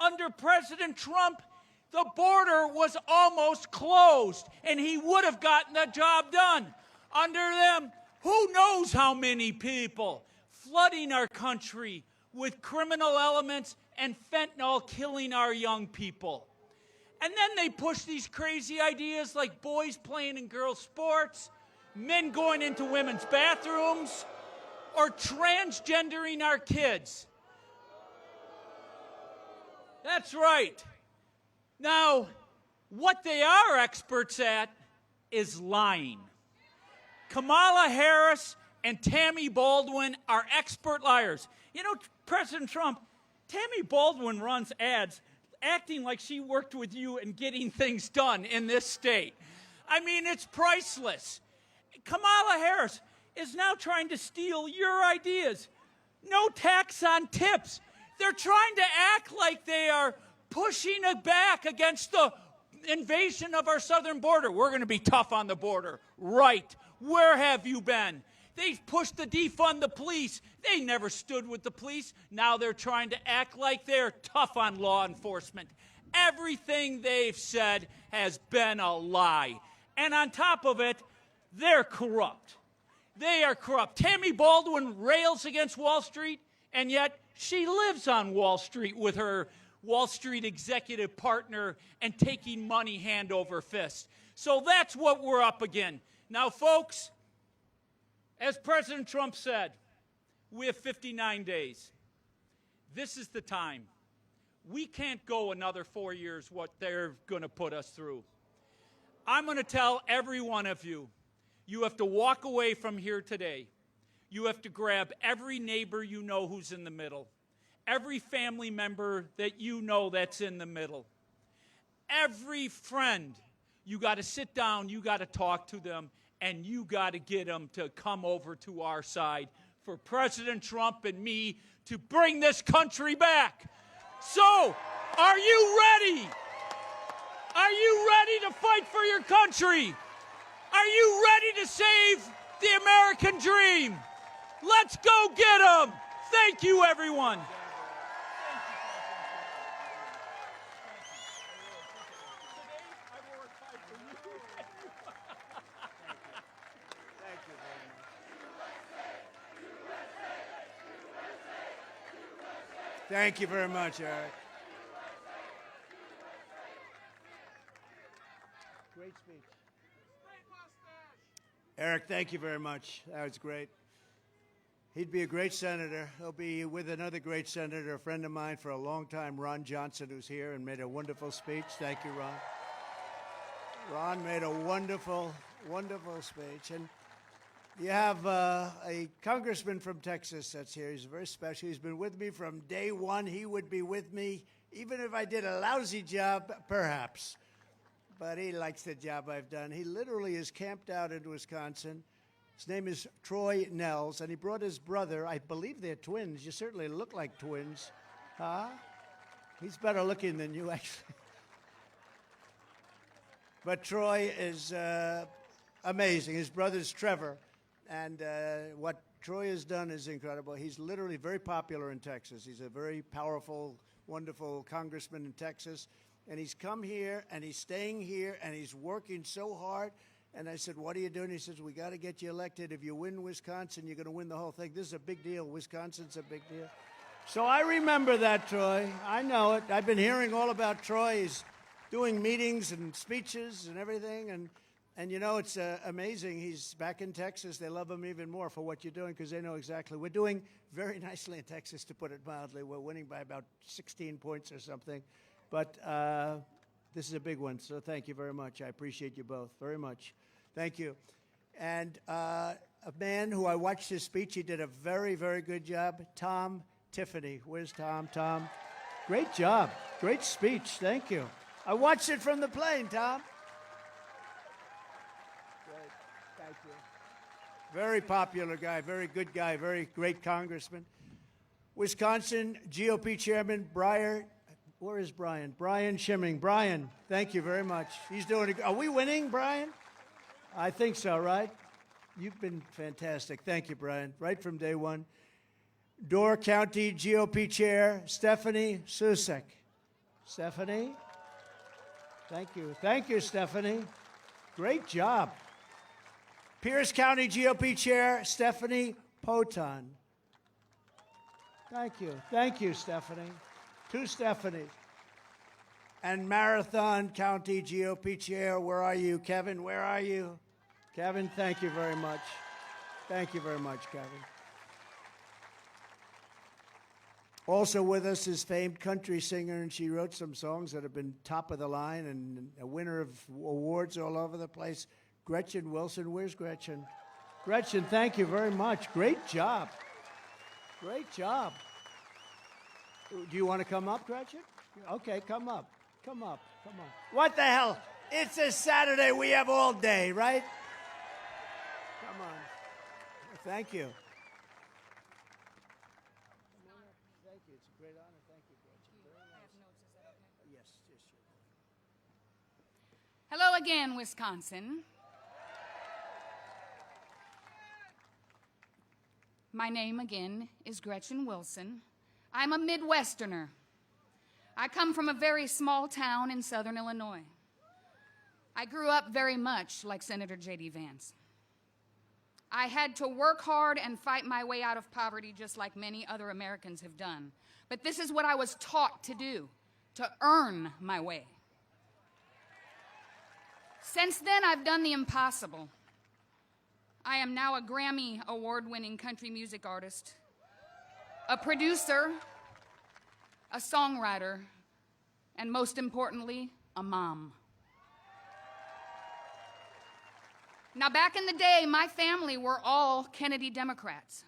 Under President Trump, the border was almost closed, and he would have gotten the job done. Under them, who knows how many people flooding our country with criminal elements and fentanyl killing our young people. And then they push these crazy ideas like boys playing in girls' sports, men going into women's bathrooms, or transgendering our kids. That's right. Now, what they are experts at is lying. Kamala Harris and Tammy Baldwin are expert liars. You know, President Trump, Tammy Baldwin runs ads acting like she worked with you and getting things done in this state. I mean, it's priceless. Kamala Harris is now trying to steal your ideas. No tax on tips. They're trying to act like they are pushing it back against the invasion of our southern border. We're going to be tough on the border. Right. Where have you been? They've pushed to defund the police. They never stood with the police. Now they're trying to act like they're tough on law enforcement. Everything they've said has been a lie. And on top of it, they're corrupt. They are corrupt. Tammy Baldwin rails against Wall Street, and yet she lives on Wall Street with her Wall Street executive partner and taking money hand over fist. So that's what we're up against. Now, folks, as President Trump said, we have 59 days. This is the time. We can't go another 4 years what they're going to put us through. I'm going to tell every one of you, you have to walk away from here today. You have to grab every neighbor you know who's in the middle, every family member that you know that's in the middle, every friend. You got to sit down, you got to talk to them, and you got to get them to come over to our side for President Trump and me to bring this country back. So, are you ready? Are you ready to fight for your country? Are you ready to save the American dream? Let's go get them. Thank you, everyone. Thank you very much, Eric. Great speech. Eric, thank you very much. That was great. He'd be a great senator. He'll be with another great senator, a friend of mine for a long time, Ron Johnson, who's here and made a wonderful speech. Thank you, Ron. Ron made a wonderful, wonderful speech. And you have a congressman from Texas that's here. He's very special. He's been with me from day one. He would be with me even if I did a lousy job, perhaps. But he likes the job I've done. He literally is camped out in Wisconsin. His name is Troy Nels, and he brought his brother. I believe they're twins. You certainly look like twins. Huh? He's better looking than you, actually. But Troy is amazing. His brother's Trevor. And what Troy has done is incredible. He's literally very popular in Texas. He's a very powerful, wonderful congressman in Texas. And he's come here, and he's staying here, and he's working so hard. And I said, what are you doing? He says, we got to get you elected. If you win Wisconsin, you're going to win the whole thing. This is a big deal. Wisconsin's a big deal. So I remember that, Troy. I know it. I've been hearing all about Troy. He's doing meetings and speeches and everything. And you know, it's amazing. He's back in Texas. They love him even more for what you're doing because they know exactly. We're doing very nicely in Texas, to put it mildly. We're winning by about 16 points or something. But this is a big one, so thank you very much. I appreciate you both very much. Thank you. And a man who I watched his speech, he did a very, very good job, Tom Tiffany. Where's Tom? Tom, great job. Great speech. Thank you. I watched it from the plane, Tom. Great. Thank you. Very popular guy, very good guy, very great congressman. Wisconsin GOP Chairman where is Brian? Brian Schimming. Brian, thank you very much. He's doing it. Are we winning, Brian? I think so, right? You've been fantastic. Thank you, Brian, right from day one. Door County GOP Chair, Stephanie Susek. Stephanie? Thank you. Thank you, Stephanie. Great job. Pierce County GOP Chair, Stephanie Poton. Thank you. Thank you, Stephanie. Two Stephanies. And Marathon County GOP Chair, where are you? Kevin, where are you? Kevin, thank you very much. Thank you very much, Kevin. Also with us is famed country singer, and she wrote some songs that have been top of the line and a winner of awards all over the place. Gretchen Wilson. Where's Gretchen? Gretchen, thank you very much. Great job. Great job. Do you want to come up, Gretchen? Okay, come up. Come up. Come on. What the hell? It's a Saturday. We have all day, right? Come on. Thank you. Thank you. It's a great honor. Thank you, Gretchen. Very nice. Yes, yes, sure. Hello again, Wisconsin. My name again is Gretchen Wilson. I'm a Midwesterner. I come from a very small town in southern Illinois. I grew up very much like Senator J.D. Vance. I had to work hard and fight my way out of poverty just like many other Americans have done. But this is what I was taught to do, to earn my way. Since then, I've done the impossible. I am now a Grammy award-winning country music artist, a producer, a songwriter, and most importantly, a mom. Now, back in the day, my family were all Kennedy Democrats,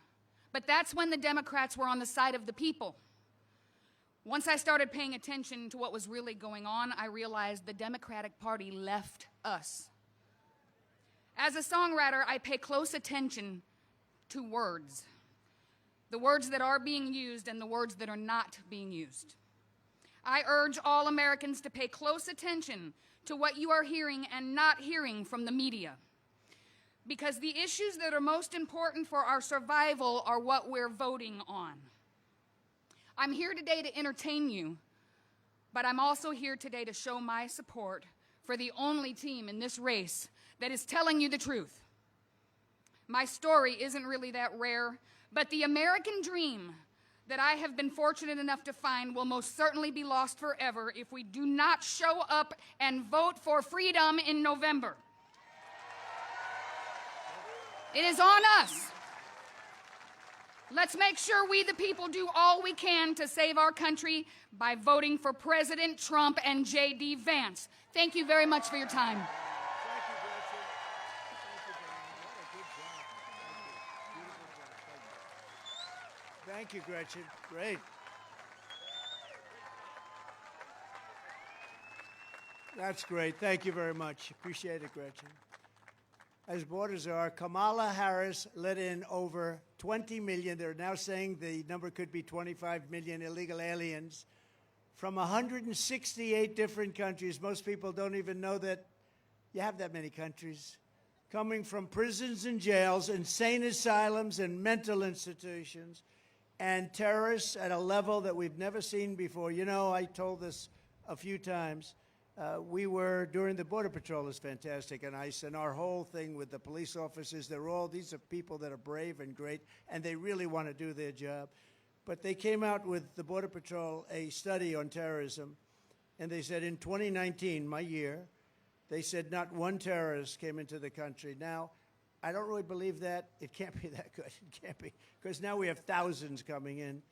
but that's when the Democrats were on the side of the people. Once I started paying attention to what was really going on, I realized the Democratic Party left us. As a songwriter, I pay close attention to words. The words that are being used and the words that are not being used. I urge all Americans to pay close attention to what you are hearing and not hearing from the media. Because the issues that are most important for our survival are what we're voting on. I'm here today to entertain you, but I'm also here today to show my support for the only team in this race that is telling you the truth. My story isn't really that rare, but the American dream that I have been fortunate enough to find will most certainly be lost forever if we do not show up and vote for freedom in November. It is on us. Let's make sure we, the people, do all we can to save our country by voting for President Trump and J.D. Vance. Thank you very much for your time. Thank you, Gretchen. Great. That's great. Thank you very much. Appreciate it, Gretchen. As borders are, Kamala Harris let in over 20 million. They're now saying the number could be 25 million illegal aliens from 168 different countries. Most people don't even know that you have that many countries. Coming from prisons and jails, insane asylums and mental institutions, and terrorists at a level that we've never seen before. You know, I told this a few times. We were, during the Border Patrol is fantastic, and ICE, and our whole thing with the police officers, these are people that are brave and great, and they really want to do their job. But they came out with the Border Patrol a study on terrorism, and they said in 2019, my year, they said not one terrorist came into the country. Now, I don't really believe that. It can't be that good. It can't be, because now we have thousands coming in.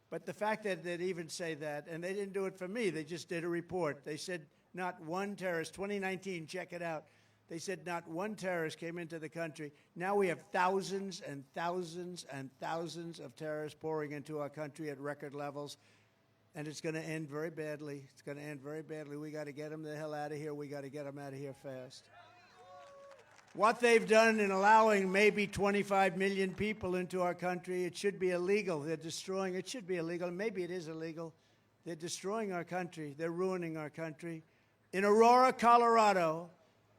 But the fact that they'd even say that, and they didn't do it for me, they just did a report. They said not one terrorist, 2019, check it out. They said not one terrorist came into the country. Now we have thousands and thousands and thousands of terrorists pouring into our country at record levels. And it's going to end very badly. It's going to end very badly. We got to get them the hell out of here. We got to get them out of here fast. What they've done in allowing maybe 25 million people into our country, it should be illegal. They're destroying, it should be illegal. Maybe it is illegal. They're destroying our country. They're ruining our country. In Aurora, Colorado,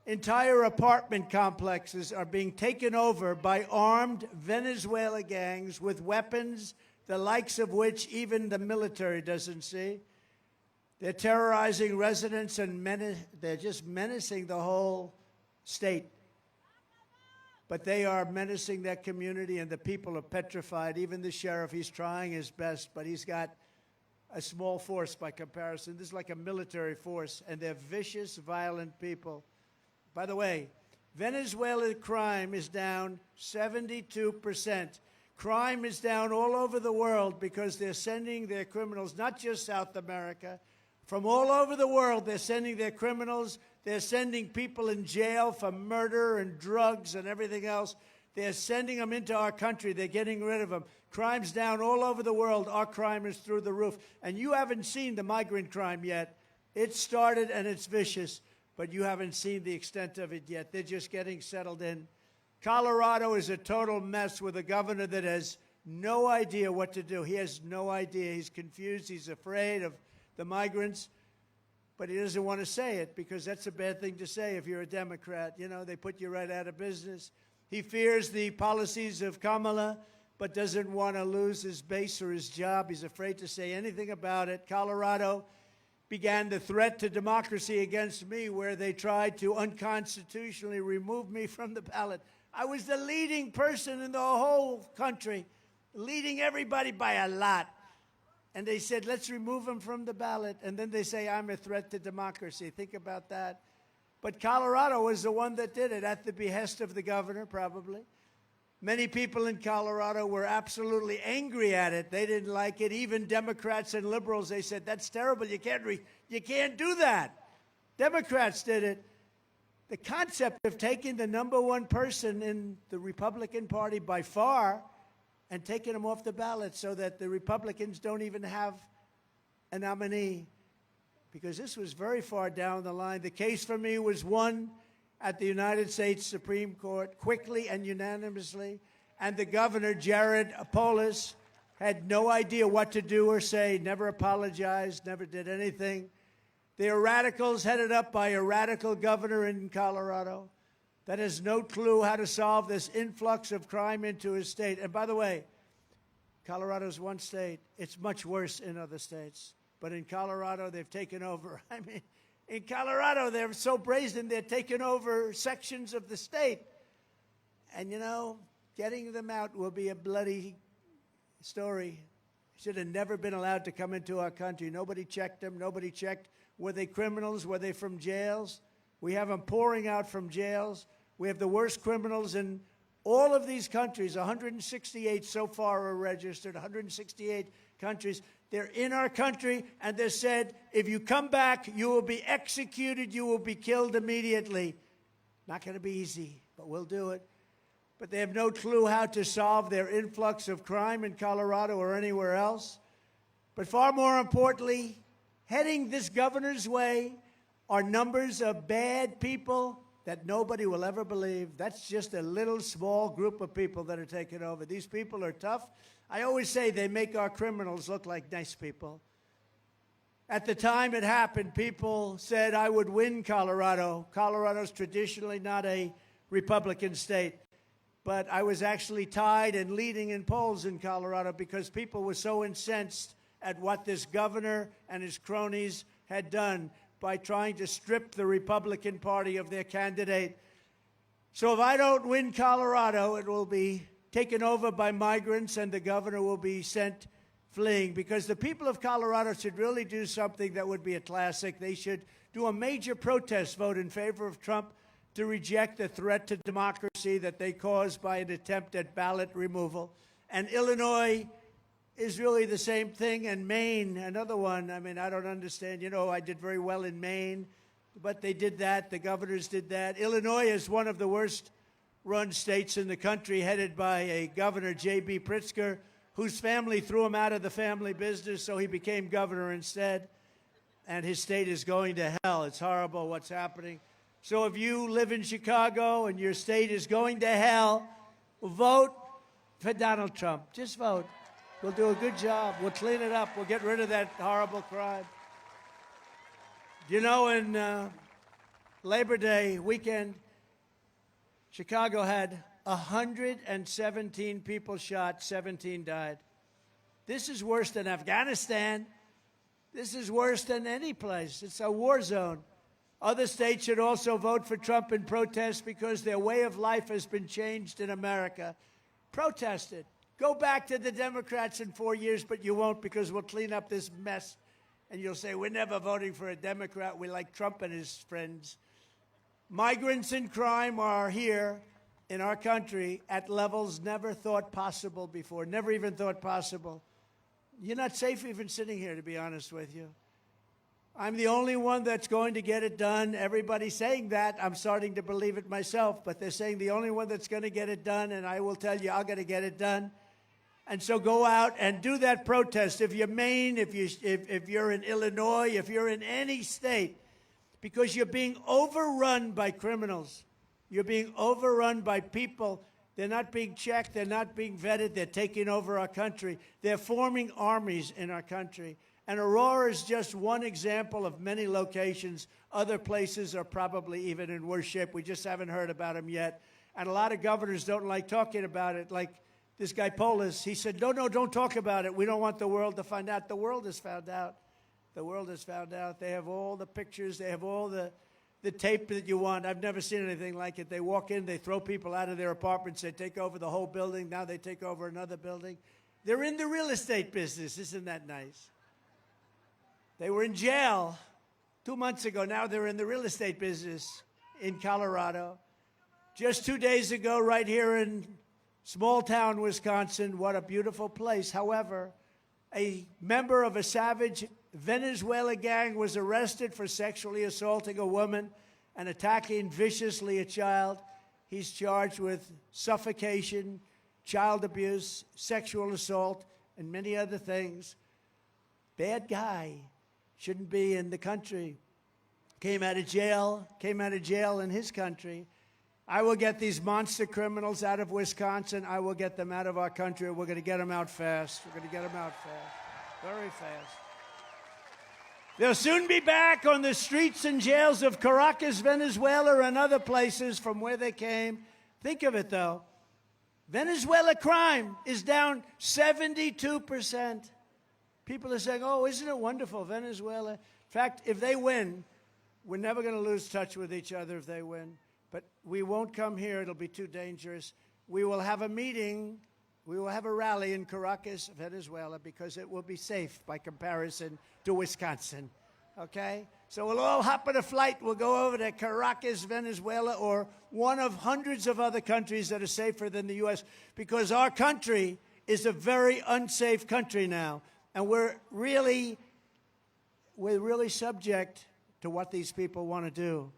entire apartment complexes are being taken over by armed Venezuela gangs with weapons, the likes of which even the military doesn't see. They're terrorizing residents and they're just menacing the whole state. But they are menacing that community, and the people are petrified. Even the sheriff, he's trying his best, but he's got a small force by comparison. This is like a military force, and they're vicious, violent people. By the way, Venezuela crime is down 72%. Crime is down all over the world because they're sending their criminals, not just South America, from all over the world. They're sending their criminals. They're sending people in jail for murder and drugs and everything else. They're sending them into our country. They're getting rid of them. Crime's down all over the world. Our crime is through the roof. And you haven't seen the migrant crime yet. It started and it's vicious, but you haven't seen the extent of it yet. They're just getting settled in. Colorado is a total mess with a governor that has no idea what to do. He has no idea. He's confused. He's afraid of the migrants, but he doesn't want to say it because that's a bad thing to say if you're a Democrat. You know, they put you right out of business. He fears the policies of Kamala, but doesn't want to lose his base or his job. He's afraid to say anything about it. Colorado began the threat to democracy against me, where they tried to unconstitutionally remove me from the ballot. I was the leading person in the whole country, leading everybody by a lot. And they said, let's remove him from the ballot. And then they say, I'm a threat to democracy. Think about that. But Colorado was the one that did it at the behest of the governor, probably. Many people in Colorado were absolutely angry at it. They didn't like it. Even Democrats and liberals, they said, that's terrible. You can't do that. Democrats did it. The concept of taking the #1 person in the Republican Party by far and taking him off the ballot so that the Republicans don't even have a nominee, because this was very far down the line. The case for me was won at the United States Supreme Court quickly and unanimously, and the governor, Jared Polis, had no idea what to do or say, never apologized, never did anything. They are radicals headed up by a radical governor in Colorado that has no clue how to solve this influx of crime into his state. And by the way, Colorado's one state. It's much worse in other states. But in Colorado, they've taken over. I mean, in Colorado, they're so brazen, they're taking over sections of the state. And, you know, getting them out will be a bloody story. Should have never been allowed to come into our country. Nobody checked them. Nobody checked, were they criminals? Were they from jails? We have them pouring out from jails. We have the worst criminals in all of these countries. 168 so far are registered, 168 countries. They're in our country, and they said, if you come back, you will be executed, you will be killed immediately. Not going to be easy, but we'll do it. But they have no clue how to solve their influx of crime in Colorado or anywhere else. But far more importantly, heading this governor's way are numbers of bad people that nobody will ever believe. That's just a little small group of people that are taking over. These people are tough. I always say they make our criminals look like nice people. At the time it happened, people said I would win Colorado. Colorado's traditionally not a Republican state. But I was actually tied and leading in polls in Colorado because people were so incensed at what this governor and his cronies had done by trying to strip the Republican Party of their candidate. So if I don't win Colorado, it will be taken over by migrants, and the governor will be sent fleeing, because the people of Colorado should really do something that would be a classic. They should do a major protest vote in favor of Trump to reject the threat to democracy that they caused by an attempt at ballot removal. And Illinois is really the same thing, and Maine, another one. I mean, I don't understand. You know, I did very well in Maine, but they did that. The governors did that. Illinois is one of the worst-run states in the country, headed by a governor, J.B. Pritzker, whose family threw him out of the family business, so he became governor instead. And his state is going to hell. It's horrible what's happening. So if you live in Chicago and your state is going to hell, vote for Donald Trump. Just vote. We'll do a good job. We'll clean it up. We'll get rid of that horrible crime. You know, in Labor Day weekend, Chicago had 117 people shot, 17 died. This is worse than Afghanistan. This is worse than any place. It's a war zone. Other states should also vote for Trump in protest because their way of life has been changed in America. Protest it. Go back to the Democrats in 4 years, but you won't, because we'll clean up this mess. And you'll say, we're never voting for a Democrat. We like Trump and his friends. Migrants and crime are here in our country at levels never thought possible before, never even thought possible. You're not safe even sitting here, to be honest with you. I'm the only one that's going to get it done. Everybody's saying that. I'm starting to believe it myself, but they're saying the only one that's going to get it done, and I will tell you, I'm going to get it done. And so go out and do that protest. If you're Maine, if you're in Illinois, if you're in any state, because you're being overrun by criminals. You're being overrun by people. They're not being checked. They're not being vetted. They're taking over our country. They're forming armies in our country. And Aurora is just one example of many locations. Other places are probably even in worse shape. We just haven't heard about them yet. And a lot of governors don't like talking about it. Like this guy Polis, he said, no, don't talk about it. We don't want the world to find out. The world has found out. The world has found out. They have all the pictures. They have all the tape that you want. I've never seen anything like it. They walk in, they throw people out of their apartments. They take over the whole building. Now they take over another building. They're in the real estate business. Isn't that nice? They were in jail 2 months ago. Now they're in the real estate business in Colorado. Just 2 days ago, right here in small town Wisconsin, what a beautiful place. However, a member of a savage Venezuela gang was arrested for sexually assaulting a woman and attacking viciously a child. He's charged with suffocation, child abuse, sexual assault, and many other things. Bad guy. Shouldn't be in the country. Came out of jail in his country. I will get these monster criminals out of Wisconsin. I will get them out of our country. We're going to get them out fast. We're going to get them out fast. Very fast. They'll soon be back on the streets and jails of Caracas, Venezuela, and other places from where they came. Think of it, though. Venezuela crime is down 72%. People are saying, oh, isn't it wonderful, Venezuela? In fact, if they win, we're never going to lose touch with each other if they win. But we won't come here. It'll be too dangerous. We will have a meeting. We will have a rally in Caracas, Venezuela, because it will be safe by comparison to Wisconsin. Okay? So we'll all hop on a flight. We'll go over to Caracas, Venezuela, or one of hundreds of other countries that are safer than the U.S., because our country is a very unsafe country now. And we're really subject to what these people want to do.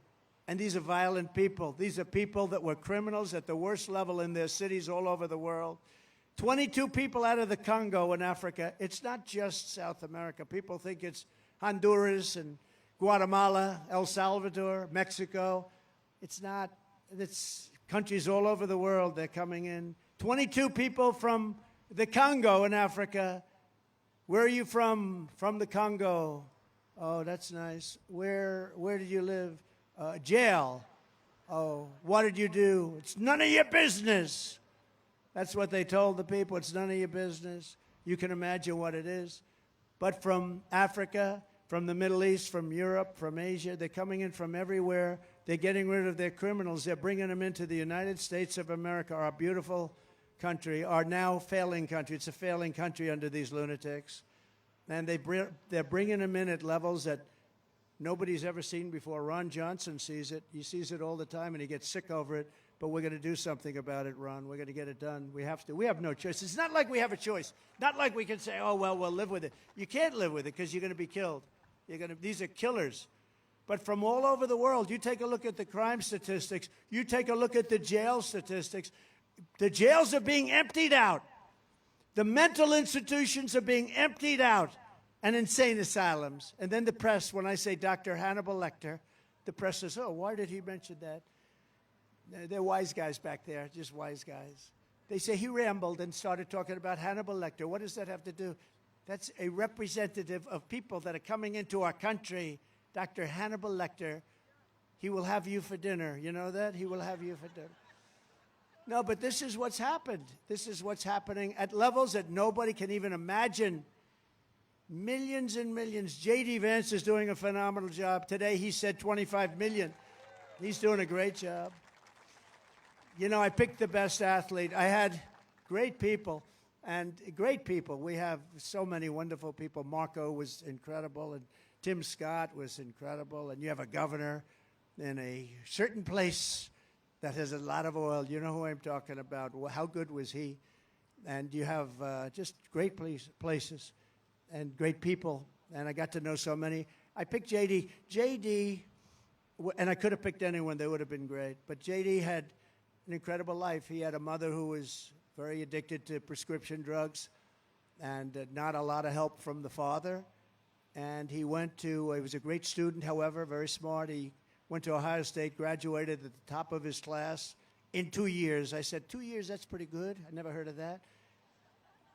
And these are violent people. These are people that were criminals at the worst level in their cities all over the world. 22 people out of the Congo in Africa. It's not just South America. People think it's Honduras and Guatemala, El Salvador, Mexico. It's not. It's countries all over the world. They're coming in. 22 people from the Congo in Africa. Where are you from? From the Congo. Oh, that's nice. Where did you live? Jail. Oh, what did you do? It's none of your business. That's what they told the people. It's none of your business. You can imagine what it is. But from Africa, from the Middle East, from Europe, from Asia, they're coming in from everywhere. They're getting rid of their criminals. They're bringing them into the United States of America, our beautiful country are now failing country. It's a failing country under these lunatics. And they're bringing them in at levels that nobody's ever seen before. Ron Johnson sees it. He sees it all the time, and he gets sick over it. But we're going to do something about it, Ron. We're going to get it done. We have to. We have no choice. It's not like we have a choice. Not like we can say, oh, well, we'll live with it. You can't live with it because you're going to be killed. These are killers. But from all over the world, you take a look at the crime statistics. You take a look at the jail statistics. The jails are being emptied out. The mental institutions are being emptied out, and insane asylums. And then the press, when I say Dr. Hannibal Lecter, the press says, oh, why did he mention that? They're wise guys back there, just wise guys. They say he rambled and started talking about Hannibal Lecter. What does that have to do? That's a representative of people that are coming into our country. Dr. Hannibal Lecter, he will have you for dinner. You know that? He will have you for dinner. No, but this is what's happened. This is what's happening at levels that nobody can even imagine. Millions and millions. J.D. Vance is doing a phenomenal job. Today he said 25 million. He's doing a great job. You know, I picked the best athlete. I had great people, and great people. We have so many wonderful people. Marco was incredible, and Tim Scott was incredible, and you have a governor in a certain place that has a lot of oil. You know who I'm talking about. Well, how good was he? And you have just great places and great people, and I got to know so many. I picked J.D. J.D., and I could have picked anyone. They would have been great. But J.D. had an incredible life. He had a mother who was very addicted to prescription drugs and not a lot of help from the father. And he was a great student, however, very smart. He went to Ohio State, graduated at the top of his class in 2 years. I said, 2 years, that's pretty good. I never heard of that.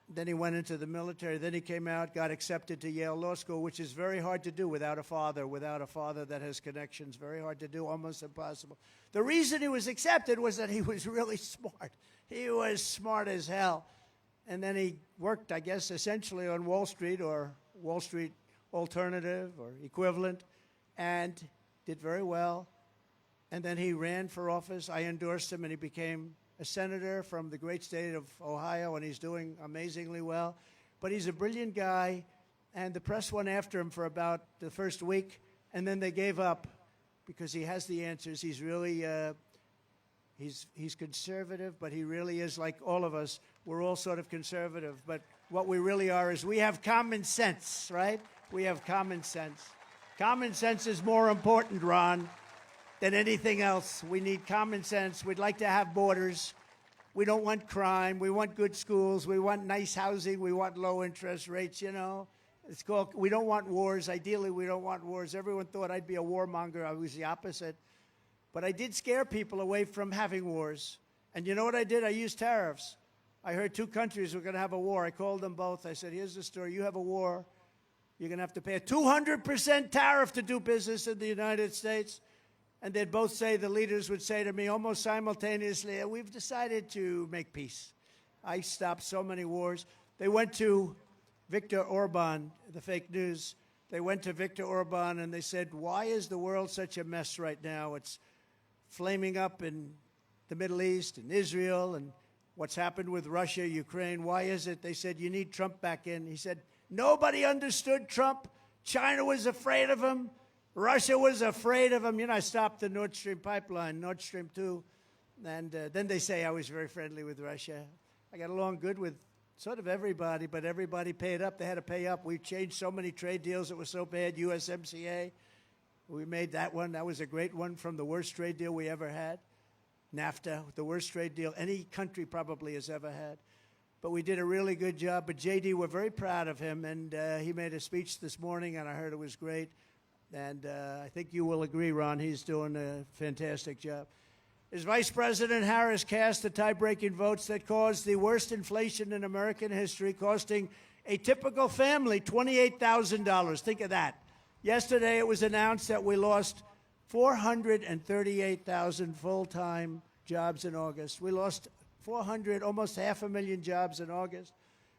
Then he went into the military. Then he came out, got accepted to Yale Law School, which is very hard to do without a father that has connections. Very hard to do, almost impossible. The reason he was accepted was that he was really smart. He was smart as hell. And then he worked, I guess, essentially on Wall Street or Wall Street alternative or equivalent, and did very well. And then he ran for office. I endorsed him, and he became a senator from the great state of Ohio, and he's doing amazingly well. But he's a brilliant guy, and the press went after him for about the first week, and then they gave up because he has the answers. He's really, he's conservative, but he really is like all of us. We're all sort of conservative, but what we really are is we have common sense, right? We have common sense. Common sense is more important, Ron, than anything else. We need common sense. We'd like to have borders. We don't want crime. We want good schools. We want nice housing. We want low interest rates, you know. It's called, we don't want wars. Ideally, we don't want wars. Everyone thought I'd be a warmonger. I was the opposite. But I did scare people away from having wars. And you know what I did? I used tariffs. I heard 2 countries were going to have a war. I called them both. I said, here's the story. You have a war. You're going to have to pay a 200% tariff to do business in the United States. And they'd both say, the leaders would say to me almost simultaneously, we've decided to make peace. I stopped so many wars. They went to Viktor Orban, the fake news. They went to Viktor Orban and they said, why is the world such a mess right now? It's flaming up in the Middle East and Israel and what's happened with Russia, Ukraine. Why is it? They said, you need Trump back in. He said, nobody understood Trump. China was afraid of him. Russia was afraid of him. You know, I stopped the Nord Stream pipeline, Nord Stream 2. And then they say I was very friendly with Russia. I got along good with sort of everybody, but everybody paid up. They had to pay up. We changed so many trade deals that were so bad. USMCA, we made that one. That was a great one from the worst trade deal we ever had. NAFTA, the worst trade deal any country probably has ever had. But we did a really good job. But J.D., we're very proud of him, and he made a speech this morning, and I heard it was great. And I think you will agree, Ron, he's doing a fantastic job. As Vice President Harris cast the tie-breaking votes that caused the worst inflation in American history, costing a typical family $28,000. Think of that. Yesterday it was announced that we lost 438,000 full-time jobs in August. We lost 400, almost 500,000 jobs in August.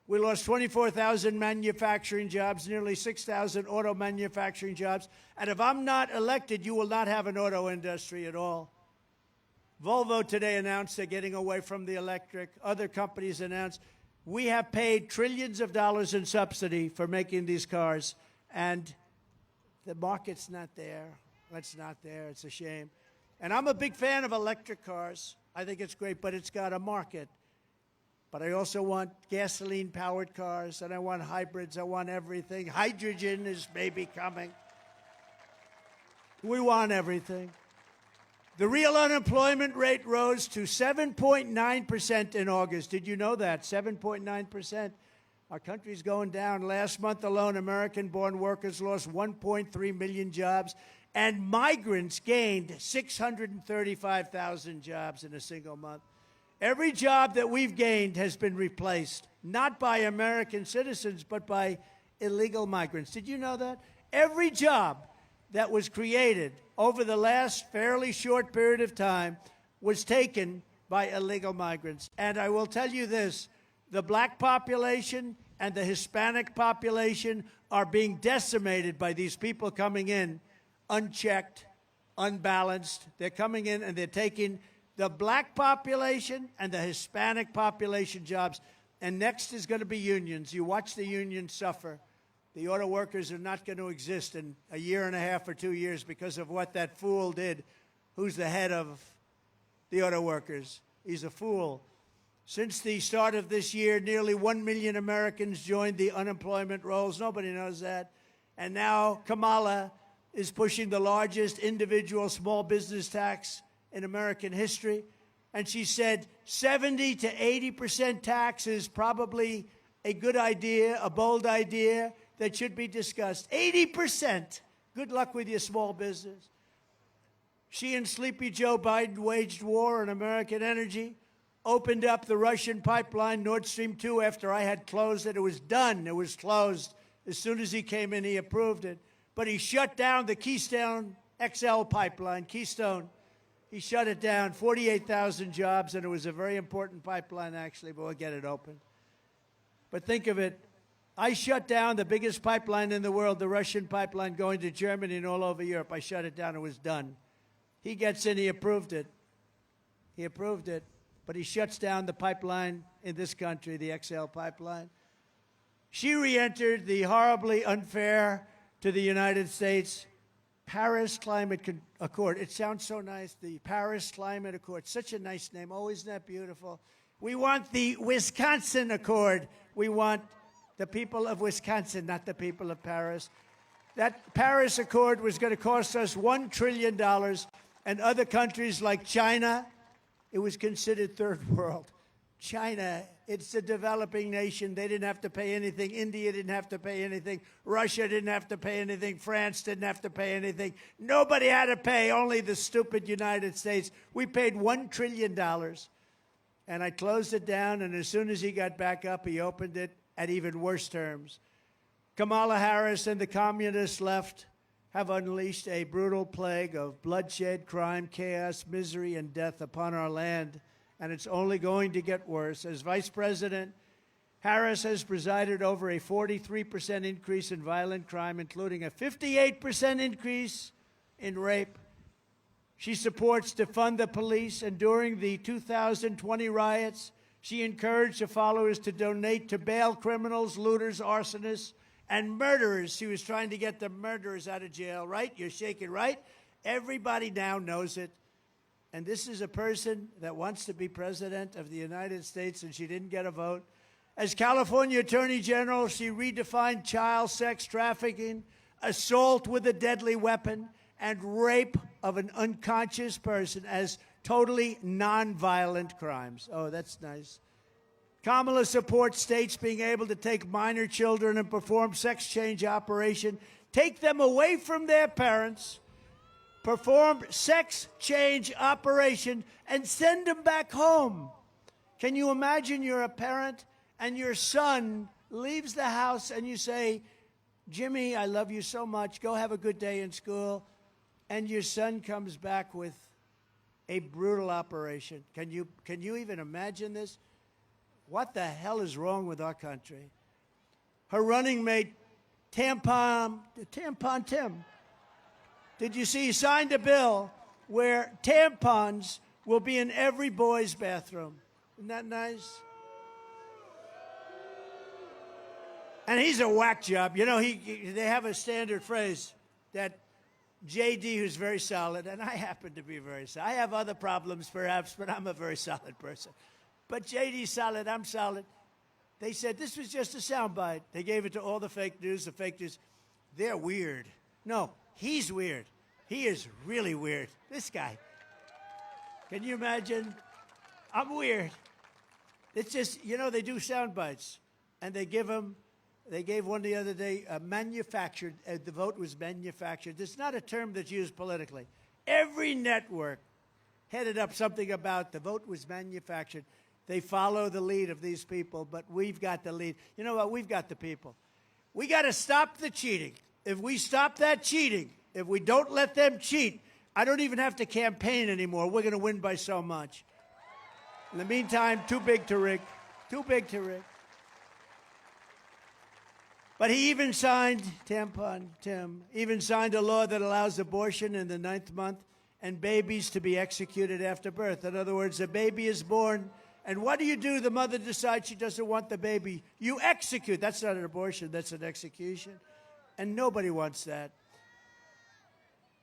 We lost 24,000 manufacturing jobs, nearly 6,000 auto manufacturing jobs. And if I'm not elected, you will not have an auto industry at all. Volvo today announced they're getting away from the electric. Other companies announced. We have paid trillions of dollars in subsidy for making these cars, and the market's not there. It's not there. It's a shame. And I'm a big fan of electric cars. I think it's great, but it's got a market. But I also want gasoline-powered cars, and I want hybrids. I want everything. Hydrogen is maybe coming. We want everything. The real unemployment rate rose to 7.9% in August. Did you know that? 7.9%. Our country's going down. Last month alone, American-born workers lost 1.3 million jobs, and migrants gained 635,000 jobs in a single month. Every job that we've gained has been replaced, not by American citizens, but by illegal migrants. Did you know that? Every job that was created over the last fairly short period of time was taken by illegal migrants. And I will tell you this, the black population and the Hispanic population are being decimated by these people coming in unchecked, unbalanced. They're coming in and they're taking the black population and the Hispanic population jobs. And next is going to be unions. You watch the unions suffer. The auto workers are not going to exist in a year and a half or 2 years because of what that fool did. Who's the head of the auto workers? He's a fool. Since the start of this year, nearly 1 million Americans joined the unemployment rolls. Nobody knows that. And now Kamala is pushing the largest individual small business tax in American history. And she said 70 to 80% tax is probably a good idea, a bold idea that should be discussed. 80%. Good luck with your small business. She and Sleepy Joe Biden waged war on American energy, opened up the Russian pipeline, Nord Stream 2, after I had closed it. It was done. It was closed. As soon as he came in, he approved it. But he shut down the Keystone XL pipeline, Keystone. He shut it down, 48,000 jobs, and it was a very important pipeline, actually, but we'll get it open. But think of it. I shut down the biggest pipeline in the world, the Russian pipeline going to Germany and all over Europe. I shut it down. It was done. He gets in. He approved it. He approved it. But he shuts down the pipeline in this country, the XL pipeline. She re-entered the horribly unfair to the United States Paris Climate Accord. It sounds so nice, the Paris Climate Accord. Such a nice name. Oh, isn't that beautiful? We want the Wisconsin Accord. We want the people of Wisconsin, not the people of Paris. That Paris Accord was going to cost us $1 trillion, and other countries like China, it was considered third world. China, it's a developing nation. They didn't have to pay anything. India didn't have to pay anything. Russia didn't have to pay anything. France didn't have to pay anything. Nobody had to pay, only the stupid United States. We paid $1 trillion. And I closed it down, and as soon as he got back up, he opened it at even worse terms. Kamala Harris and the communist left have unleashed a brutal plague of bloodshed, crime, chaos, misery, and death upon our land, and it's only going to get worse. As Vice President, Harris has presided over a 43% increase in violent crime, including a 58% increase in rape. She supports defund the police, and during the 2020 riots, she encouraged her followers to donate to bail criminals, looters, arsonists, and murderers. She was trying to get the murderers out of jail, right? You're shaking, right? Everybody now knows it. And this is a person that wants to be president of the United States, and she didn't get a vote. As California Attorney General, she redefined child sex trafficking, assault with a deadly weapon, and rape of an unconscious person as totally nonviolent crimes. Oh, that's nice. Kamala supports states being able to take minor children and perform sex change operation, take them away from their parents, perform sex change operation, and send them back home. Can you imagine you're a parent and your son leaves the house and you say, Jimmy, I love you so much. Go have a good day in school. And your son comes back with a brutal operation. Can you even imagine this? What the hell is wrong with our country? Her running mate, Tampon Tim, did you see he signed a bill where tampons will be in every boy's bathroom. Isn't that nice? And he's a whack job. You know, they have a standard phrase that JD, who's very solid, and I happen to be very solid. I have other problems, perhaps, but I'm a very solid person. But JD's solid, I'm solid. They said this was just a soundbite. They gave it to all the fake news. The fake news, they're weird. No, he's weird. He is really weird. This guy. Can you imagine? I'm weird. It's just, you know, they do sound bites, and they gave one the other day, manufactured, the vote was manufactured. It's not a term that's used politically. Every network headed up something about the vote was manufactured. They follow the lead of these people, but we've got the lead. You know what? We've got the people. We got to stop the cheating. If we stop that cheating, if we don't let them cheat, I don't even have to campaign anymore. We're going to win by so much. In the meantime, too big to rig. Too big to rig. But he even signed, Tim, even signed a law that allows abortion in the 9th month and babies to be executed after birth. In other words, a baby is born, and what do? The mother decides she doesn't want the baby. You execute. That's not an abortion, that's an execution. And nobody wants that.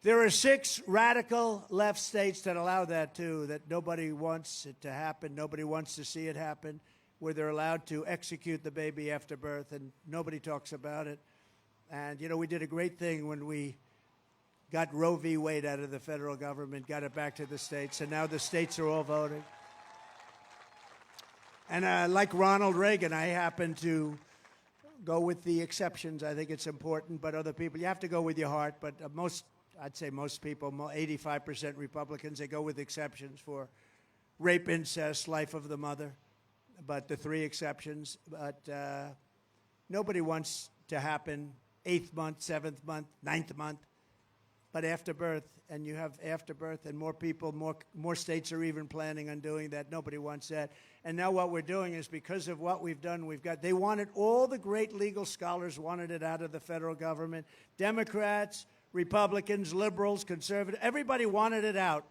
There are 6 radical left states that allow that, too, that nobody wants it to happen. Nobody wants to see it happen, where they're allowed to execute the baby after birth, and nobody talks about it. And, you know, we did a great thing when we got Roe v. Wade out of the federal government, got it back to the states, and now the states are all voting. And like Ronald Reagan, I happen to go with the exceptions. I think it's important, but other people, you have to go with your heart. But I'd say most people, 85% Republicans, they go with exceptions for rape, incest, life of the mother. But the 3 exceptions. But nobody wants to happen 8th month, 7th month, 9th month. But after birth, and you have after birth, and more people, more states are even planning on doing that. Nobody wants that. And now what we're doing is, because of what we've done, they wanted, all the great legal scholars wanted it out of the federal government. Democrats, Republicans, liberals, conservatives, everybody wanted it out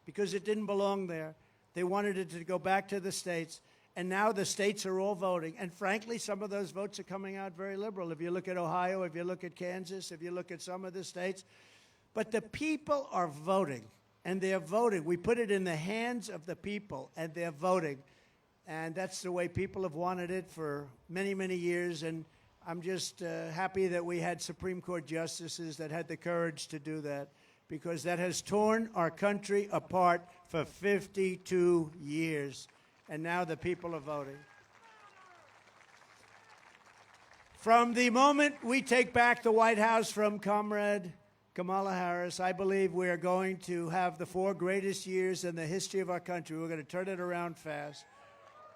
because it didn't belong there. They wanted it to go back to the states. And now the states are all voting. And frankly, some of those votes are coming out very liberal. If you look at Ohio, if you look at Kansas, if you look at some of the states. But the people are voting, and they're voting. We put it in the hands of the people, and they're voting. And that's the way people have wanted it for many, many years. And I'm just happy that we had Supreme Court justices that had the courage to do that, because that has torn our country apart for 52 years. And now the people are voting. From the moment we take back the White House from Comrade Kamala Harris, I believe we are going to have the 4 greatest years in the history of our country. We're going to turn it around fast.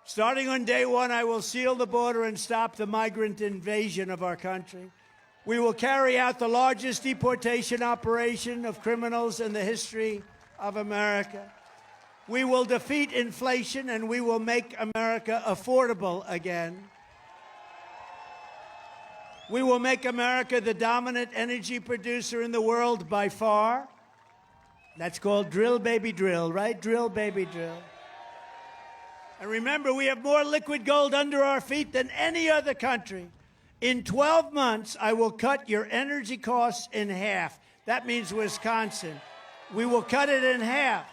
Starting on day 1, I will seal the border and stop the migrant invasion of our country. We will carry out the largest deportation operation of criminals in the history of America. We will defeat inflation, and we will make America affordable again. We will make America the dominant energy producer in the world by far. That's called drill, baby, drill, right? Drill, baby, drill. And remember, we have more liquid gold under our feet than any other country. In 12 months, I will cut your energy costs in half. That means Wisconsin. We will cut it in half.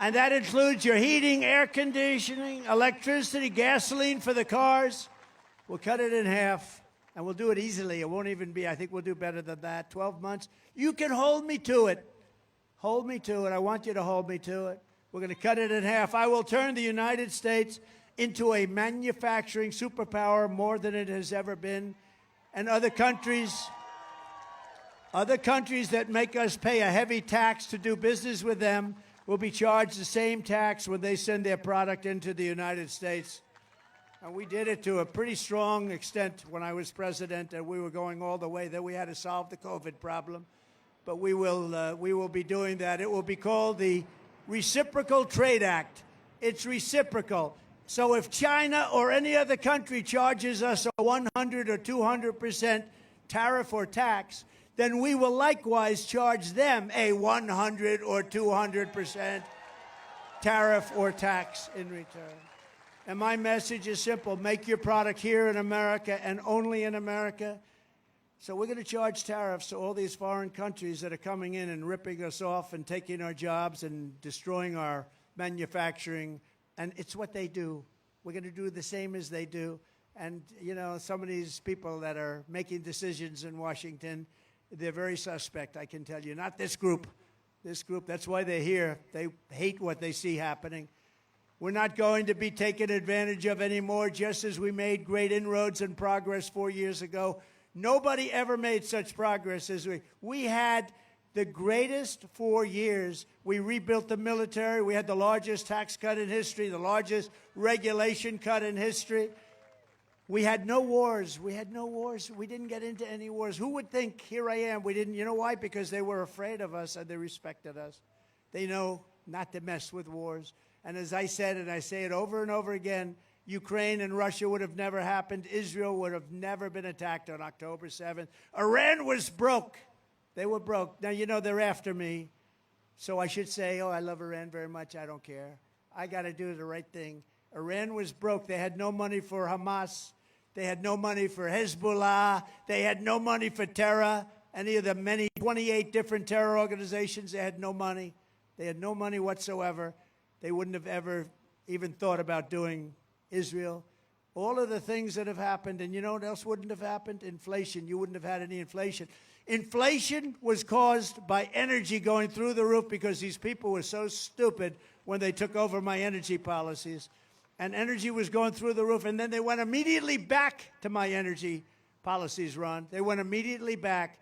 And that includes your heating, air conditioning, electricity, gasoline for the cars. We'll cut it in half, and we'll do it easily. It won't even be, I think we'll do better than that. 12 months. You can hold me to it. Hold me to it. I want you to hold me to it. We're going to cut it in half. I will turn the United States into a manufacturing superpower more than it has ever been. And other countries that make us pay a heavy tax to do business with them will be charged the same tax when they send their product into the United States. And we did it to a pretty strong extent when I was president, and we were going all the way. Then we had to solve the COVID problem. But we will be doing that. It will be called the Reciprocal Trade Act. It's reciprocal. So if China or any other country charges us a 100 or 200% tariff or tax, then we will likewise charge them a 100 or 200% tariff or tax in return. And my message is simple. Make your product here in America and only in America. So we're going to charge tariffs to all these foreign countries that are coming in and ripping us off and taking our jobs and destroying our manufacturing. And it's what they do. We're going to do the same as they do. And, you know, some of these people that are making decisions in Washington, they're very suspect, I can tell you. Not this group. This group, that's why they're here. They hate what they see happening. We're not going to be taken advantage of anymore, just as we made great inroads and progress 4 years ago. Nobody ever made such progress as we had the greatest 4 years. We rebuilt the military. We had the largest tax cut in history, the largest regulation cut in history. We had no wars. We had no wars. We didn't get into any wars. Who would think, here I am, we didn't, you know why? Because they were afraid of us and they respected us. They know not to mess with wars. And as I said, and I say it over and over again, Ukraine and Russia would have never happened. Israel would have never been attacked on October 7th. Iran was broke. They were broke. Now, you know, they're after me. So I should say, oh, I love Iran very much. I don't care. I got to do the right thing. Iran was broke. They had no money for Hamas. They had no money for Hezbollah. They had no money for terror. Any of the many 28 different terror organizations, they had no money. They had no money whatsoever. They wouldn't have ever even thought about doing Israel. All of the things that have happened, and you know what else wouldn't have happened? Inflation. You wouldn't have had any inflation. Inflation was caused by energy going through the roof because these people were so stupid when they took over my energy policies. And energy was going through the roof. And then they went immediately back to my energy policies, Ron. They went immediately back.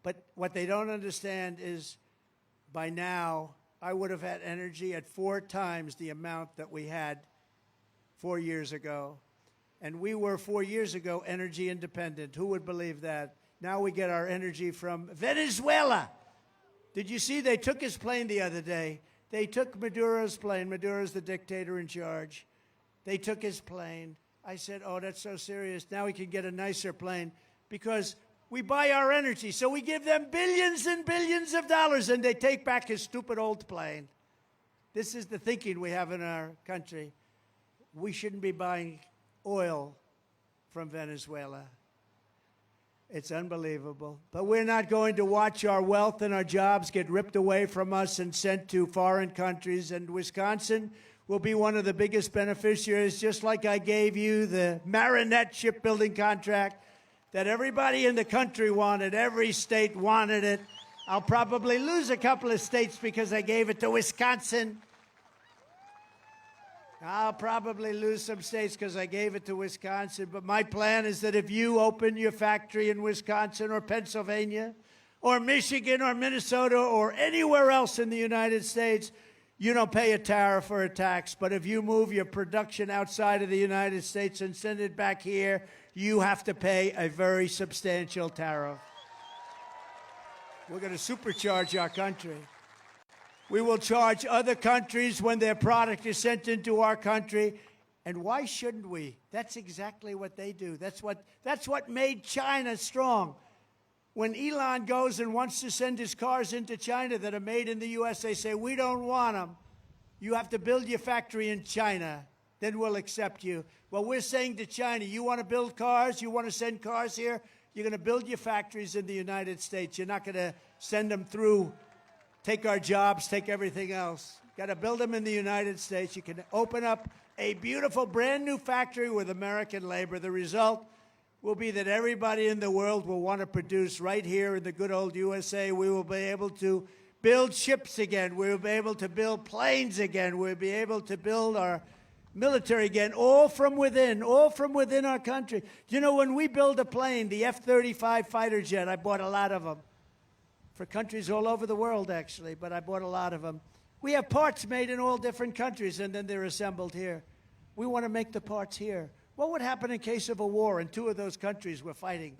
But what they don't understand is by now, I would have had energy at 4 times the amount that we had 4 years ago. And we were 4 years ago energy independent. Who would believe that? Now we get our energy from Venezuela. Did you see they took his plane the other day? They took Maduro's plane. Maduro's the dictator in charge. They took his plane. I said, oh, that's so serious. Now we can get a nicer plane because we buy our energy. So we give them billions and billions of dollars, and they take back his stupid old plane. This is the thinking we have in our country. We shouldn't be buying oil from Venezuela. It's unbelievable. But we're not going to watch our wealth and our jobs get ripped away from us and sent to foreign countries. And Wisconsin will be one of the biggest beneficiaries, just like I gave you the Marinette shipbuilding contract that everybody in the country wanted. Every state wanted it. I'll probably lose a couple of states because I gave it to Wisconsin. I'll probably lose some states because I gave it to Wisconsin. But my plan is that if you open your factory in Wisconsin or Pennsylvania or Michigan or Minnesota or anywhere else in the United States, you don't pay a tariff or a tax. But if you move your production outside of the United States and send it back here, you have to pay a very substantial tariff. We're going to supercharge our country. We will charge other countries when their product is sent into our country. And why shouldn't we? That's exactly what they do. That's what made China strong. When Elon goes and wants to send his cars into China that are made in the U.S., they say, we don't want them. You have to build your factory in China. Then we'll accept you. Well, we're saying to China, you want to build cars? You want to send cars here? You're going to build your factories in the United States. You're not going to send them through, take our jobs, take everything else. Got to build them in the United States. You can open up a beautiful brand new factory with American labor. The result will be that everybody in the world will want to produce right here in the good old USA. We will be able to build ships again. We will be able to build planes again. We'll be able to build our military again, all from within our country. You know, when we build a plane, the F-35 fighter jet, I bought a lot of them for countries all over the world, actually, but I bought a lot of them. We have parts made in all different countries, and then they're assembled here. We want to make the parts here. What would happen in case of a war and 2 of those countries were fighting?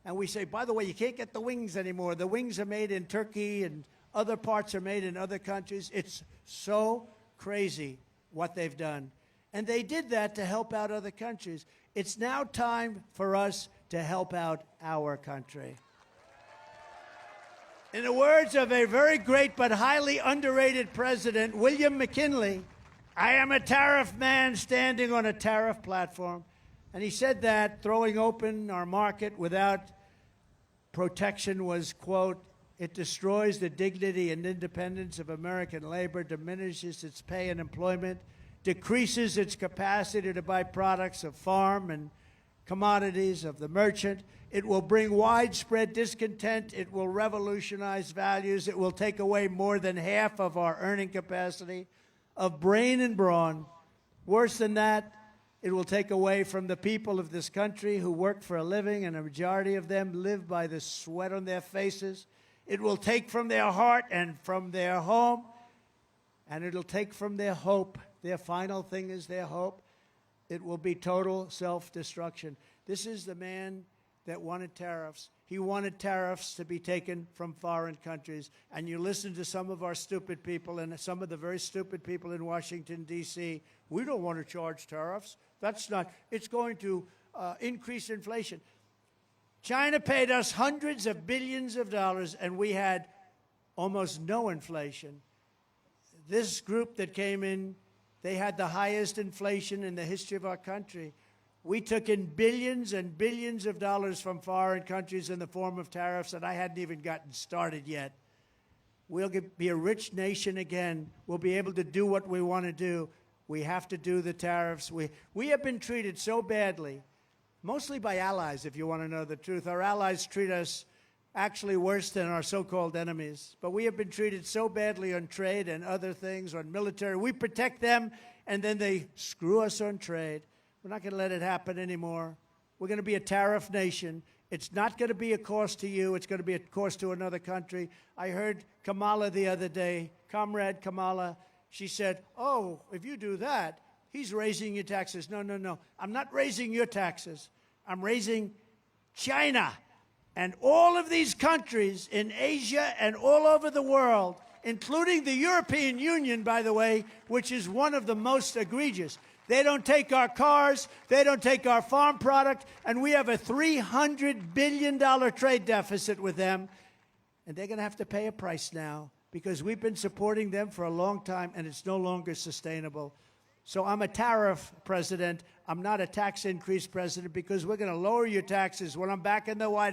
And we say, by the way, you can't get the wings anymore. The wings are made in Turkey and other parts are made in other countries. It's so crazy what they've done. And they did that to help out other countries. It's now time for us to help out our country. In the words of a very great but highly underrated president, William McKinley, I am a tariff man standing on a tariff platform. And he said that throwing open our market without protection was, quote, it destroys the dignity and independence of American labor, diminishes its pay and employment, decreases its capacity to buy products of farm and commodities of the merchant. It will bring widespread discontent. It will revolutionize values. It will take away more than half of our earning capacity of brain and brawn. Worse than that, it will take away from the people of this country who work for a living, and a majority of them live by the sweat on their faces. It will take from their heart and from their home, and it'll take from their hope. Their final thing is their hope. It will be total self-destruction. This is the man that wanted tariffs. He wanted tariffs to be taken from foreign countries. And you listen to some of our stupid people and some of the very stupid people in Washington, D.C. We don't want to charge tariffs. That's not, it's going to increase inflation. China paid us hundreds of billions of dollars, and we had almost no inflation. This group that came in, they had the highest inflation in the history of our country. We took in billions and billions of dollars from foreign countries in the form of tariffs, and I hadn't even gotten started yet. We'll be a rich nation again. We'll be able to do what we want to do. We have to do the tariffs. We have been treated so badly, mostly by allies, if you want to know the truth. Our allies treat us actually worse than our so-called enemies. But we have been treated so badly on trade and other things, on military. We protect them, and then they screw us on trade. We're not going to let it happen anymore. We're going to be a tariff nation. It's not going to be a cost to you. It's going to be a cost to another country. I heard Kamala the other day, Comrade Kamala, she said, oh, if you do that, he's raising your taxes. No, no, no. I'm not raising your taxes. I'm raising China and all of these countries in Asia and all over the world, including the European Union, by the way, which is one of the most egregious. They don't take our cars, they don't take our farm product, and we have a $300 billion trade deficit with them. And they're going to have to pay a price now because we've been supporting them for a long time, and it's no longer sustainable. So I'm a tariff president. I'm not a tax increase president because we're going to lower your taxes when I'm back in the White House.